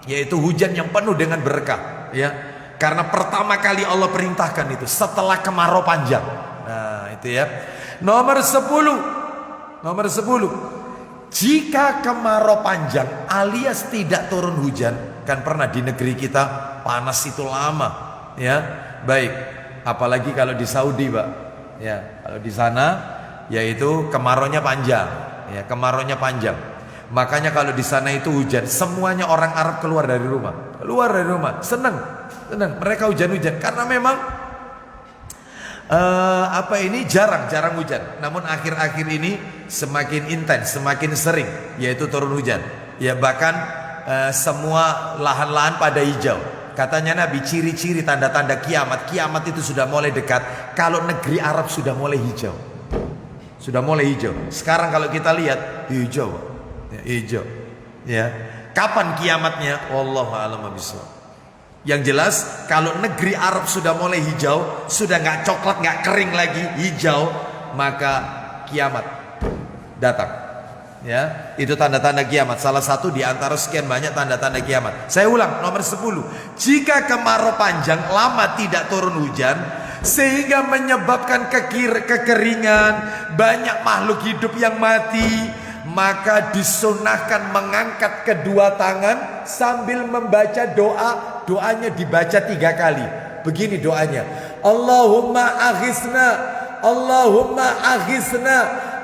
yaitu hujan yang penuh dengan berkah, ya. Karena pertama kali Allah perintahkan itu setelah kemarau panjang. Nah, itu ya. Nomor 10. Jika kemarau panjang alias tidak turun hujan, kan pernah di negeri kita panas itu lama, ya. Baik, apalagi kalau di Saudi, Pak. Ya, kalau di sana yaitu kemaraunya panjang, ya, kemaraunya panjang. Makanya kalau di sana itu hujan, semuanya orang Arab keluar dari rumah. Senang. Mereka hujan-hujan karena memang jarang hujan. Namun akhir-akhir ini semakin intens, semakin sering, yaitu turun hujan. Ya, bahkan semua lahan-lahan pada hijau. Katanya Nabi, ciri-ciri tanda-tanda kiamat itu sudah mulai dekat kalau negeri Arab sudah mulai hijau. Sekarang kalau kita lihat hijau. Ya. Kapan kiamatnya? Wallahu a'lam bishawab. Yang jelas kalau negeri Arab sudah mulai hijau, sudah nggak coklat, nggak kering lagi, hijau, maka kiamat datang. Ya, itu tanda-tanda kiamat. Salah satu di antara sekian banyak tanda-tanda kiamat. Saya ulang, nomor 10. Jika kemarau panjang lama tidak turun hujan, sehingga menyebabkan kekeringan, banyak makhluk hidup yang mati, maka disunahkan mengangkat kedua tangan sambil membaca doa. Doanya dibaca 3 kali. Begini doanya, Allahumma aghisna, Allahumma aghisna,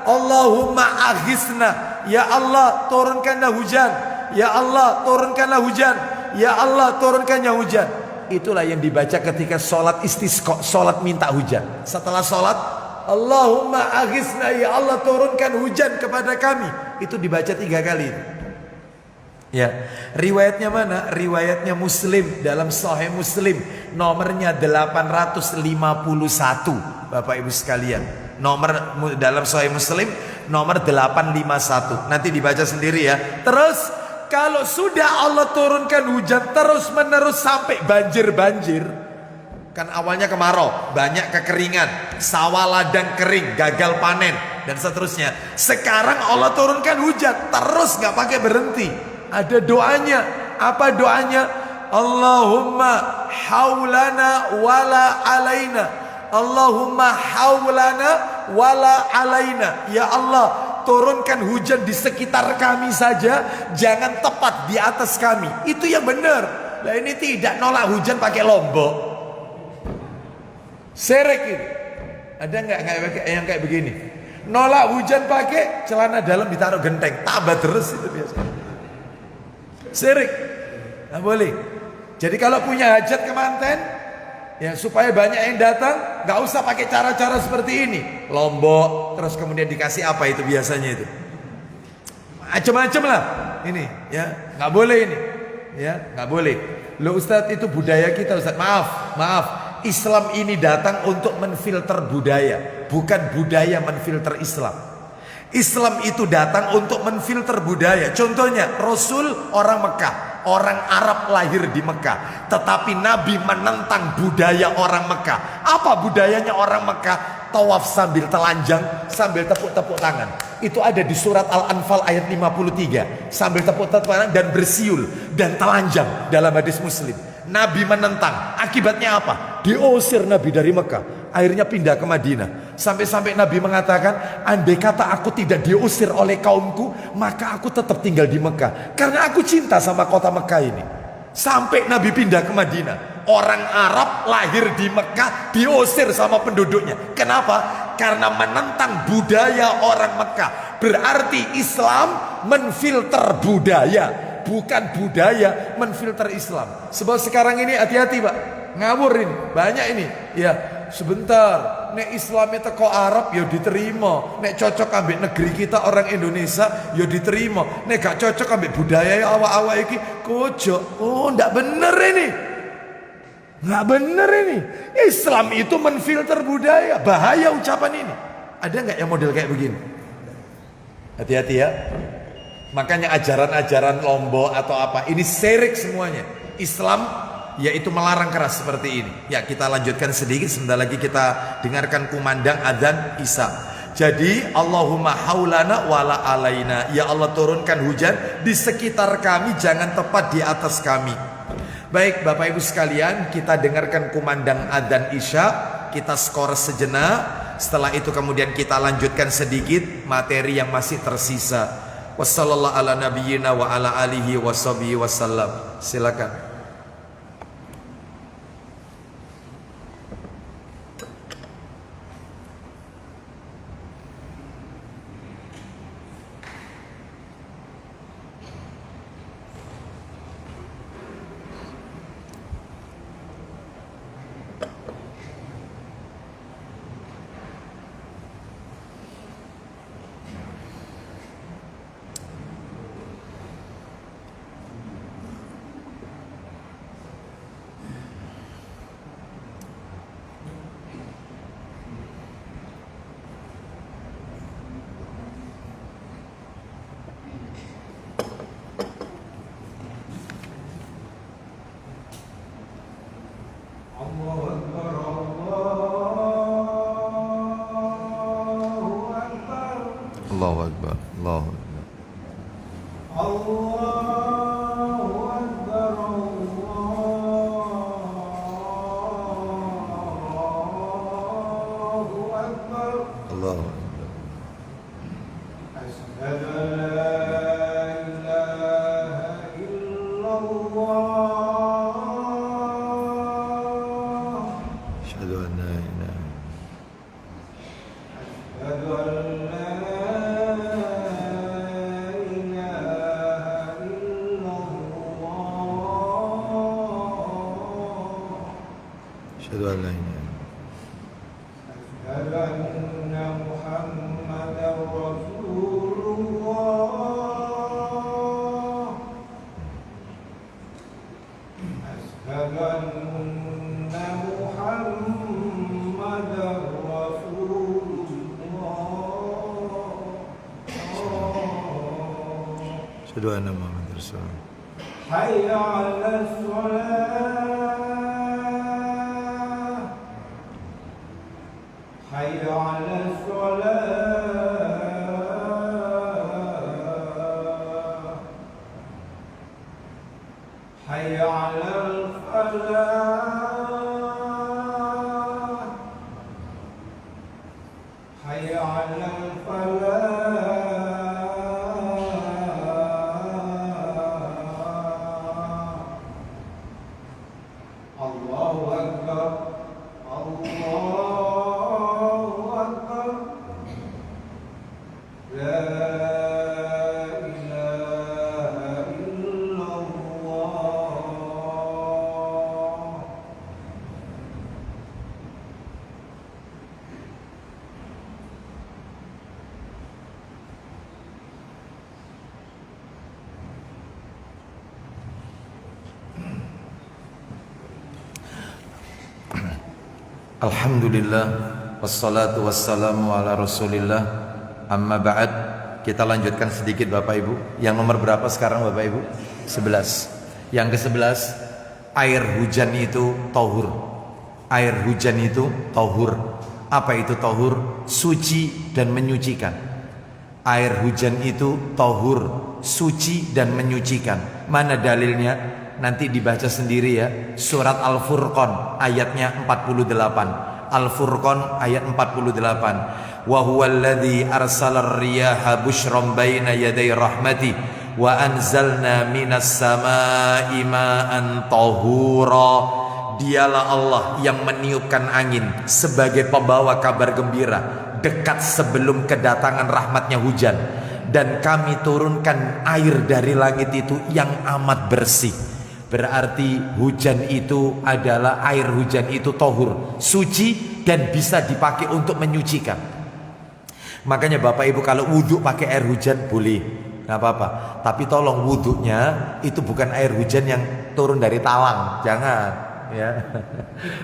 Allahumma aghisna. Ya Allah, turunkanlah hujan. Ya Allah, turunkanlah hujan. Ya Allah, turunkanlah hujan. Itulah yang dibaca ketika sholat istisqa, sholat minta hujan. Setelah sholat, Allahumma aghisna, ya Allah turunkan hujan kepada kami. Itu dibaca 3 kali. Ya, riwayatnya mana? Riwayatnya Muslim, dalam Sahih Muslim nomornya 851. Bapak Ibu sekalian, nomor dalam Sahih Muslim nomor 851. Nanti dibaca sendiri ya. Terus kalau sudah Allah turunkan hujan terus menerus sampai banjir, kan awalnya kemarau, banyak kekeringan, sawah ladang kering, gagal panen dan seterusnya. Sekarang Allah turunkan hujan terus, nggak pakai berhenti. Ada doanya. Apa doanya? Allahumma haulana wala alaina. Allahumma haulana wala alaina. Ya Allah, turunkan hujan di sekitar kami saja, jangan tepat di atas kami. Itu yang benar. Lah ini tidak nolak hujan pakai lombok. Serek itu. Ada nggak yang kayak begini? Nolak hujan pakai celana dalam ditaruh genteng, tambah terus itu biasa. Syirik, nggak boleh. Jadi kalau punya hajat kemanten, ya supaya banyak yang datang, nggak usah pakai cara-cara seperti ini. Lombok, terus kemudian dikasih apa itu biasanya itu? Macam-macam lah ini, ya nggak boleh ini, ya nggak boleh. Loh Ustadz, itu budaya kita Ustadz. Maaf. Islam ini datang untuk menfilter budaya, bukan budaya menfilter Islam. Islam itu datang untuk menfilter budaya. Contohnya Rasul orang Mekah, orang Arab lahir di Mekah, tetapi Nabi menentang budaya orang Mekah. Apa budayanya orang Mekah? Tawaf sambil telanjang, sambil tepuk-tepuk tangan. Itu ada di surat Al-Anfal ayat 53. Sambil tepuk-tepuk tangan dan bersiul dan telanjang dalam hadis Muslim. Nabi menentang. Akibatnya apa? Diusir Nabi dari Mekah. Akhirnya pindah ke Madinah. Sampai-sampai Nabi mengatakan, andai kata aku tidak diusir oleh kaumku, maka aku tetap tinggal di Mekah. Karena aku cinta sama kota Mekah ini. Sampai Nabi pindah ke Madinah. Orang Arab lahir di Mekah diusir sama penduduknya. Kenapa? Karena menentang budaya orang Mekah. Berarti Islam menfilter budaya, bukan budaya menfilter Islam. Sebab sekarang ini hati-hati Pak, ngawur ini, banyak ini. Ya, sebentar, nek Islamnya teko Arab ya diterima, nek cocok ambek negeri kita orang Indonesia ya diterima, nek gak cocok ambek budaya ya awak-awak iki kojo. Oh, ndak bener ini. Nggak bener ini. Islam itu menfilter budaya. Bahaya ucapan ini. Ada nggak yang model kayak begini? Hati-hati ya. Makanya ajaran-ajaran Lombok atau apa, ini syirik semuanya. Islam yaitu melarang keras seperti ini. Ya, kita lanjutkan sedikit, sebentar lagi kita dengarkan kumandang adzan Isya. Jadi Allahumma haulana wala alaina. Ya Allah, turunkan hujan di sekitar kami, jangan tepat di atas kami. Baik Bapak Ibu sekalian, kita dengarkan kumandang adzan Isya, kita skor sejenak. Setelah itu kemudian kita lanjutkan sedikit materi yang masih tersisa. Wassallallahu ala nabiyyina wa ala alihi washabihi wasallam. Silakan. Allahu Akbar, Allahu Akbar. Allahu Akbar, Allahu Akbar. Allahu Akbar. Asyhadu an la ilaha illallah. Asyhadu an la ilaha. Asyhadu an la Asyhadu an la ilaha. أشهد أن محمدا رسول الله. أشهد أن محمدا رسول الله. Asyhadu anna Muhammadar Rasulullah. حي على الصلاة. حي على الصلاة. حي على الفلاح. حي على الفلاح. الله أكبر، الله أكبر. لا إله إلا الله. Alhamdulillah, wassalatu wassalamu ala rasulillah, amma ba'd. Kita lanjutkan sedikit Bapak Ibu. Yang nomor berapa sekarang Bapak Ibu? 11. Yang ke-11, air hujan itu tahur. Air hujan itu tahur. Apa itu tahur? Suci dan menyucikan. Air hujan itu tahur, suci dan menyucikan. Mana dalilnya? Nanti dibaca sendiri ya. Surat Al-Furqan ayatnya 48. Al-Furqan ayat 48. Wa huwallazi arsalar riyaha busyran baina yaday rahmati wa anzalna minas samaa'i ma'an tahura. Dialah Allah yang meniupkan angin sebagai pembawa kabar gembira dekat sebelum kedatangan rahmatnya hujan, dan kami turunkan air dari langit itu yang amat bersih. Berarti hujan itu adalah air hujan itu tahur, suci dan bisa dipakai untuk menyucikan. Makanya Bapak Ibu kalau wudhu pakai air hujan boleh, nggak apa-apa. Tapi tolong wudhunya itu bukan air hujan yang turun dari talang, jangan ya.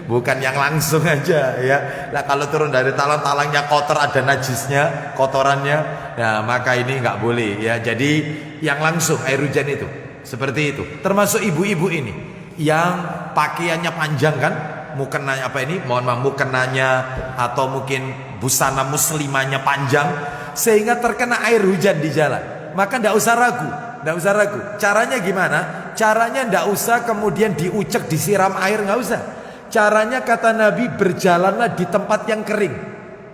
Bukan yang langsung aja ya. Nah kalau turun dari talang, talangnya kotor, ada najisnya, kotorannya, nah maka ini nggak boleh ya. Jadi yang langsung air hujan itu seperti itu. Termasuk ibu-ibu ini yang pakaiannya panjang kan, mukenanya apa ini? Mohon maaf, mukenanya atau mungkin busana muslimahnya panjang sehingga terkena air hujan di jalan. Maka tidak usah ragu, tidak usah ragu. Caranya gimana? Caranya tidak usah kemudian diucek, disiram air, nggak usah. Caranya kata Nabi, berjalanlah di tempat yang kering.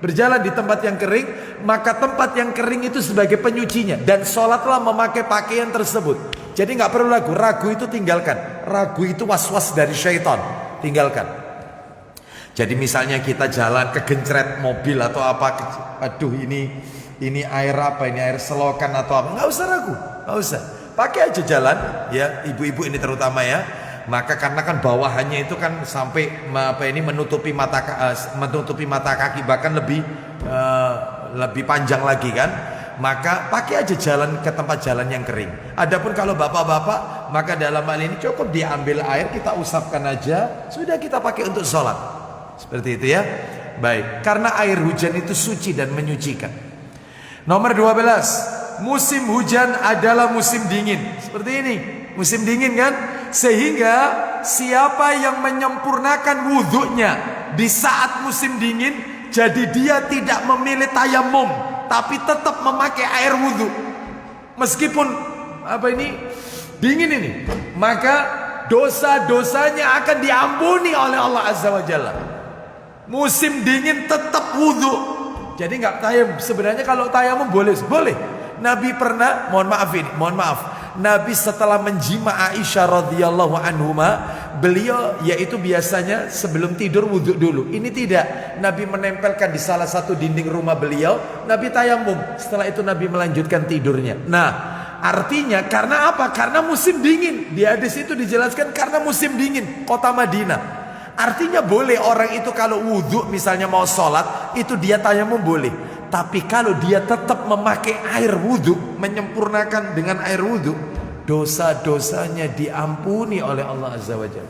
Berjalan di tempat yang kering, maka tempat yang kering itu sebagai penyucinya, dan sholatlah memakai pakaian tersebut. Jadi nggak perlu ragu, ragu itu tinggalkan. Ragu itu was-was dari syaitan, tinggalkan. Jadi misalnya kita jalan kegencret mobil atau apa, aduh ini air apa, ini air selokan atau apa, nggak usah ragu, nggak usah. Pakai aja jalan, ya ibu-ibu ini terutama ya. Maka karena kan bawahannya itu kan sampai menutupi mata kaki, bahkan lebih panjang lagi kan. Maka pakai aja jalan ke tempat jalan yang kering. Adapun kalau bapak-bapak, maka dalam hal ini cukup diambil air, kita usapkan aja, sudah kita pakai untuk sholat. Seperti itu ya. Baik, karena air hujan itu suci dan menyucikan. Nomor 12, musim hujan adalah musim dingin. Seperti ini, musim dingin kan? Sehingga siapa yang menyempurnakan wudhunya di saat musim dingin, jadi dia tidak memilih tayamum, tapi tetap memakai air wudhu meskipun dingin ini, maka dosa-dosanya akan diampuni oleh Allah Azza wa Jalla. Musim dingin tetap wudhu, jadi nggak tayamum. Sebenarnya kalau tayamum boleh. Nabi pernah, mohon maaf, Nabi setelah menjima Aisyah radhiyallahu anhuma, beliau yaitu biasanya sebelum tidur wudhu dulu. Ini tidak, Nabi menempelkan di salah satu dinding rumah beliau, Nabi tayamum. Setelah itu Nabi melanjutkan tidurnya. Nah, artinya karena apa? Karena musim dingin. Di hadis itu dijelaskan karena musim dingin kota Madinah. Artinya boleh orang itu kalau wudhu misalnya mau sholat, itu dia tayamum boleh. Tapi kalau dia tetap memakai air wudhu, menyempurnakan dengan air wudhu, dosa-dosanya diampuni oleh Allah Azza wa Jalla.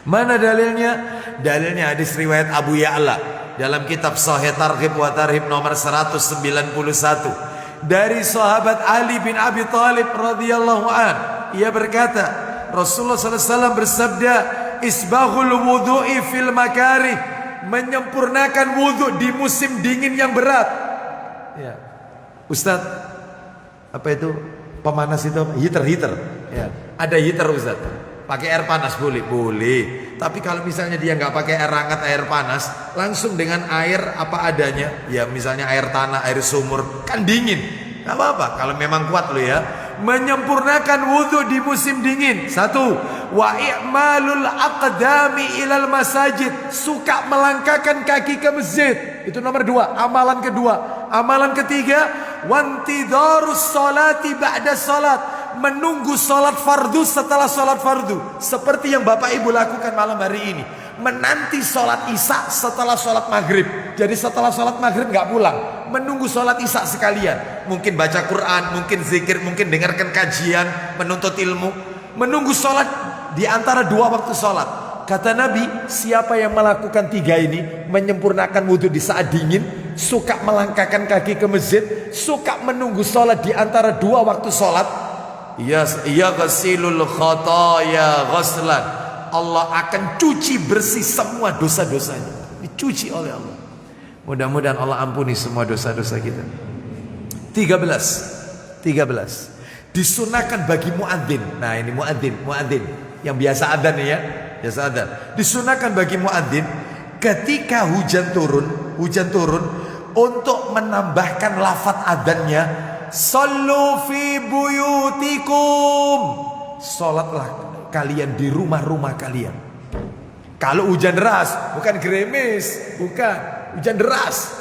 Mana dalilnya? Dalilnya hadis riwayat Abu Ya'la dalam kitab Sahih Targhib wa Tarhib nomor 191 dari sahabat Ali bin Abi Thalib radhiyallahu an. Ia berkata, Rasulullah sallallahu alaihi wasallam bersabda, "Isbaghul wudhu'i fil makarih." Menyempurnakan wudhu di musim dingin yang berat. Ya. Ustaz, apa itu pemanas itu? Heater. Ya. Ada heater Ustaz. Pakai air panas boleh. Tapi kalau misalnya dia nggak pakai air hangat, air panas, langsung dengan air apa adanya, ya misalnya air tanah, air sumur, kan dingin. Nggak apa-apa kalau memang kuat lo ya. Menyempurnakan wudhu di musim dingin. Satu, wa i'malul aqdami ilal masajid, suka melangkahkan kaki ke masjid. Itu nomor 2, amalan kedua. Amalan ketiga, wantidharus salati ba'da salat, menunggu salat fardu setelah salat fardu. Seperti yang Bapak Ibu lakukan malam hari ini, menanti salat isya setelah salat maghrib. Jadi setelah salat maghrib nggak pulang, menunggu salat isya sekalian. Mungkin baca Quran, mungkin zikir, mungkin dengarkan kajian, menuntut ilmu. Menunggu salat di antara 2 waktu salat. Kata Nabi, siapa yang melakukan 3 ini, menyempurnakan wudhu di saat dingin, suka melangkahkan kaki ke masjid, suka menunggu sholat di antara 2 waktu sholat, yaghsilul khataya ghaslan, Allah akan cuci bersih semua dosa-dosanya. Dicuci oleh Allah. Mudah-mudahan Allah ampuni semua dosa-dosa kita. 13 disunahkan bagi muadzin. Nah ini muadzin yang biasa adzan ya, biasa adzan. Disunahkan bagi muadzin ketika hujan turun untuk menambahkan lafaz adzannya, sallu fi buyutikum, salatlah kalian di rumah-rumah kalian. Kalau hujan deras, bukan gerimis, bukan hujan deras,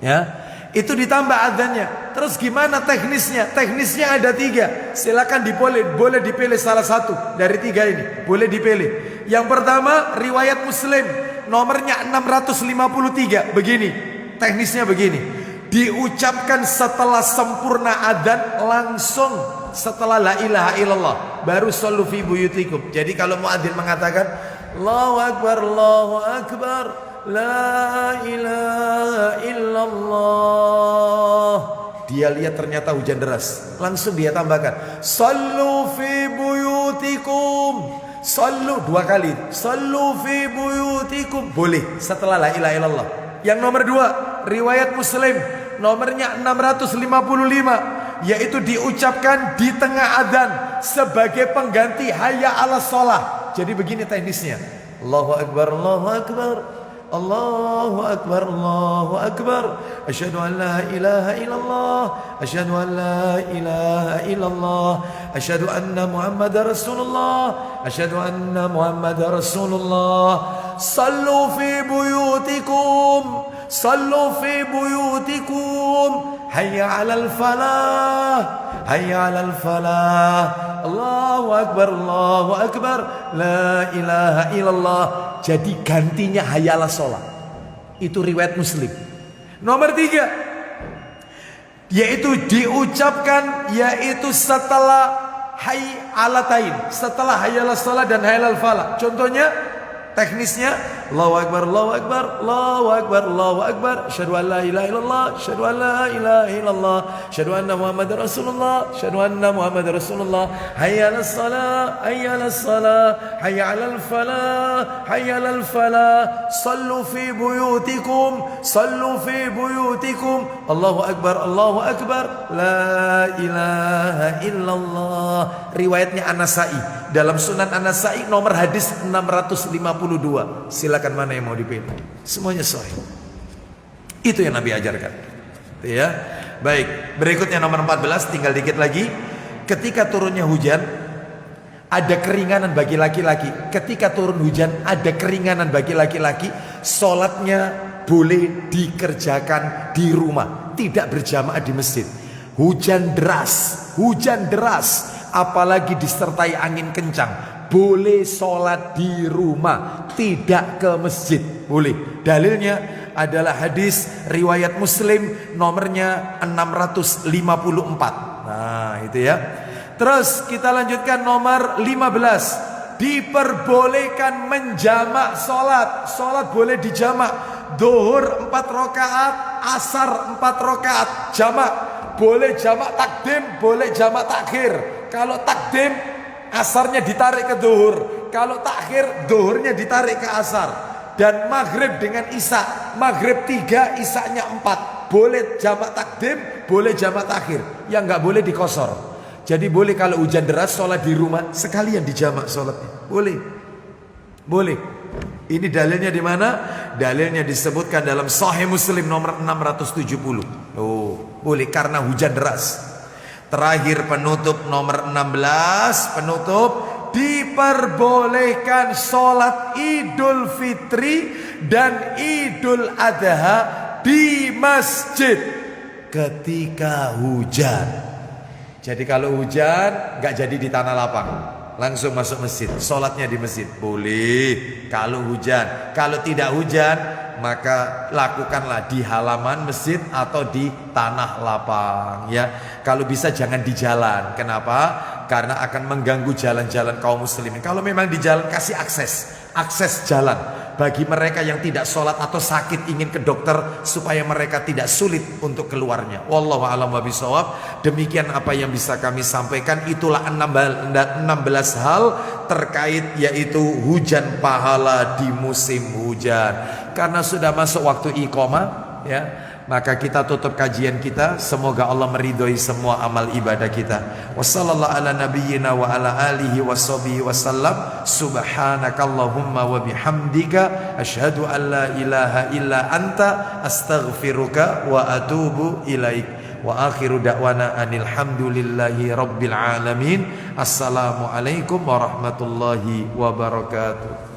ya. Itu ditambah adzannya. Terus gimana teknisnya? Teknisnya ada 3. Silakan boleh dipilih salah satu dari 3 ini. Boleh dipilih. Yang pertama riwayat Muslim, nomornya 653. Begini, teknisnya begini. Diucapkan setelah sempurna adzan, langsung setelah la ilaha illallah baru sallu fi buyutikum. Jadi kalau muadzin mengatakan Allahu akbar, Allahu akbar, la ilaha illallah, dia lihat ternyata hujan deras, langsung dia tambahkan sallu fi buyutikum, sallu 2 kali, sallu fi buyutikum, boleh setelah la ilaha illallah. Yang nomor 2 riwayat Muslim, nomornya 655, yaitu diucapkan di tengah adzan sebagai pengganti hayya 'alas shalah. Jadi begini teknisnya, Allahu akbar, Allahu akbar, Allahu akbar, Allahu akbar, asyhadu an la ilaha illallah, asyhadu an la ilaha illallah, asyhadu anna Muhammadar Rasulullah, asyhadu anna Muhammadar Rasulullah, sallu fi buyutikum, sallu fi buyutikum, hayya 'alal falah, hayya 'alal falah, Allahu akbar, Allahu akbar, la ilaha illallah. Jadi gantinya hayya 'alas shalah. Itu riwayat Muslim. Nomor 3, yaitu diucapkan yaitu setelah hayy 'alatain, setelah hayya 'alas shalah dan hayya 'alal falah. Contohnya teknisnya Allahu akbar, Allahu akbar, Allahu akbar, Allahu akbar, asyhadu an la ilaha illallah, asyhadu an la ilaha illallah, asyhadu anna Muhammadar Rasulullah, asyhadu anna Muhammadar Rasulullah, hayya 'alas shalah, hayya 'alas shalah, hayya 'alal falah, hayya 'alal falah, sallu fi buyutikum, sallu fi buyutikum, Allahu akbar, Allahu akbar, la ilaha illallah. Riwayatnya An-Nasa'i, dalam Sunan An-Nasa'i nomor hadis 652. Silakan mana yang mau dipilih, semuanya sahih. Itu yang Nabi ajarkan, ya. Baik, berikutnya nomor 14, tinggal dikit lagi. Ketika turunnya hujan, ada keringanan bagi laki-laki. Ketika turun hujan, ada keringanan bagi laki-laki. Sholatnya boleh dikerjakan di rumah, tidak berjamaah di masjid. Hujan deras, apalagi disertai angin kencang, boleh sholat di rumah, tidak ke masjid, boleh. Dalilnya adalah hadis riwayat Muslim, nomornya 654. Nah itu ya. Terus kita lanjutkan nomor 15. Diperbolehkan menjamak sholat. Sholat boleh dijamak. Zuhur 4 rakaat, asar 4 rakaat, jamak. Boleh jamak takdim, boleh jamak takhir. Kalau takdim, asarnya ditarik ke zuhur. Kalau takhir, zuhurnya ditarik ke asar. Dan maghrib dengan isya, maghrib 3, isyanya 4. Boleh jamak takdim, boleh jamak takhir. Yang nggak boleh dikosor. Jadi boleh kalau hujan deras sholat di rumah, sekalian dijamak sholatnya. Boleh, boleh. Ini dalilnya di mana? Dalilnya disebutkan dalam Sahih Muslim nomor 670. Oh, boleh karena hujan deras. Terakhir penutup nomor 16, penutup, diperbolehkan sholat Idul Fitri dan Idul Adha di masjid ketika hujan. Jadi kalau hujan gak jadi di tanah lapang, langsung masuk masjid, sholatnya di masjid. Boleh kalau hujan. Kalau tidak hujan, maka lakukanlah di halaman masjid atau di tanah lapang, ya. Kalau bisa jangan di jalan. Kenapa? Karena akan mengganggu jalan-jalan kaum muslimin. Kalau memang di jalan kasih akses jalan bagi mereka yang tidak sholat atau sakit ingin ke dokter supaya mereka tidak sulit untuk keluarnya. Wallahu a'lam bishawab. Demikian apa yang bisa kami sampaikan. Itulah 16 hal terkait yaitu hujan pahala di musim hujan. Karena sudah masuk waktu iqamah, ya, maka kita tutup kajian kita. Semoga Allah meridhoi semua amal ibadah kita. Wassallallahu ala nabiyyina wa ala alihi washabihi wasallam. Subhanakallahumma wa bihamdika asyhadu an la ilaha illa anta astaghfiruka wa atubu ilaik. Wa akhiru da'wana anil hamdulillahi rabbil alamin. Assalamualaikum warahmatullahi wabarakatuh.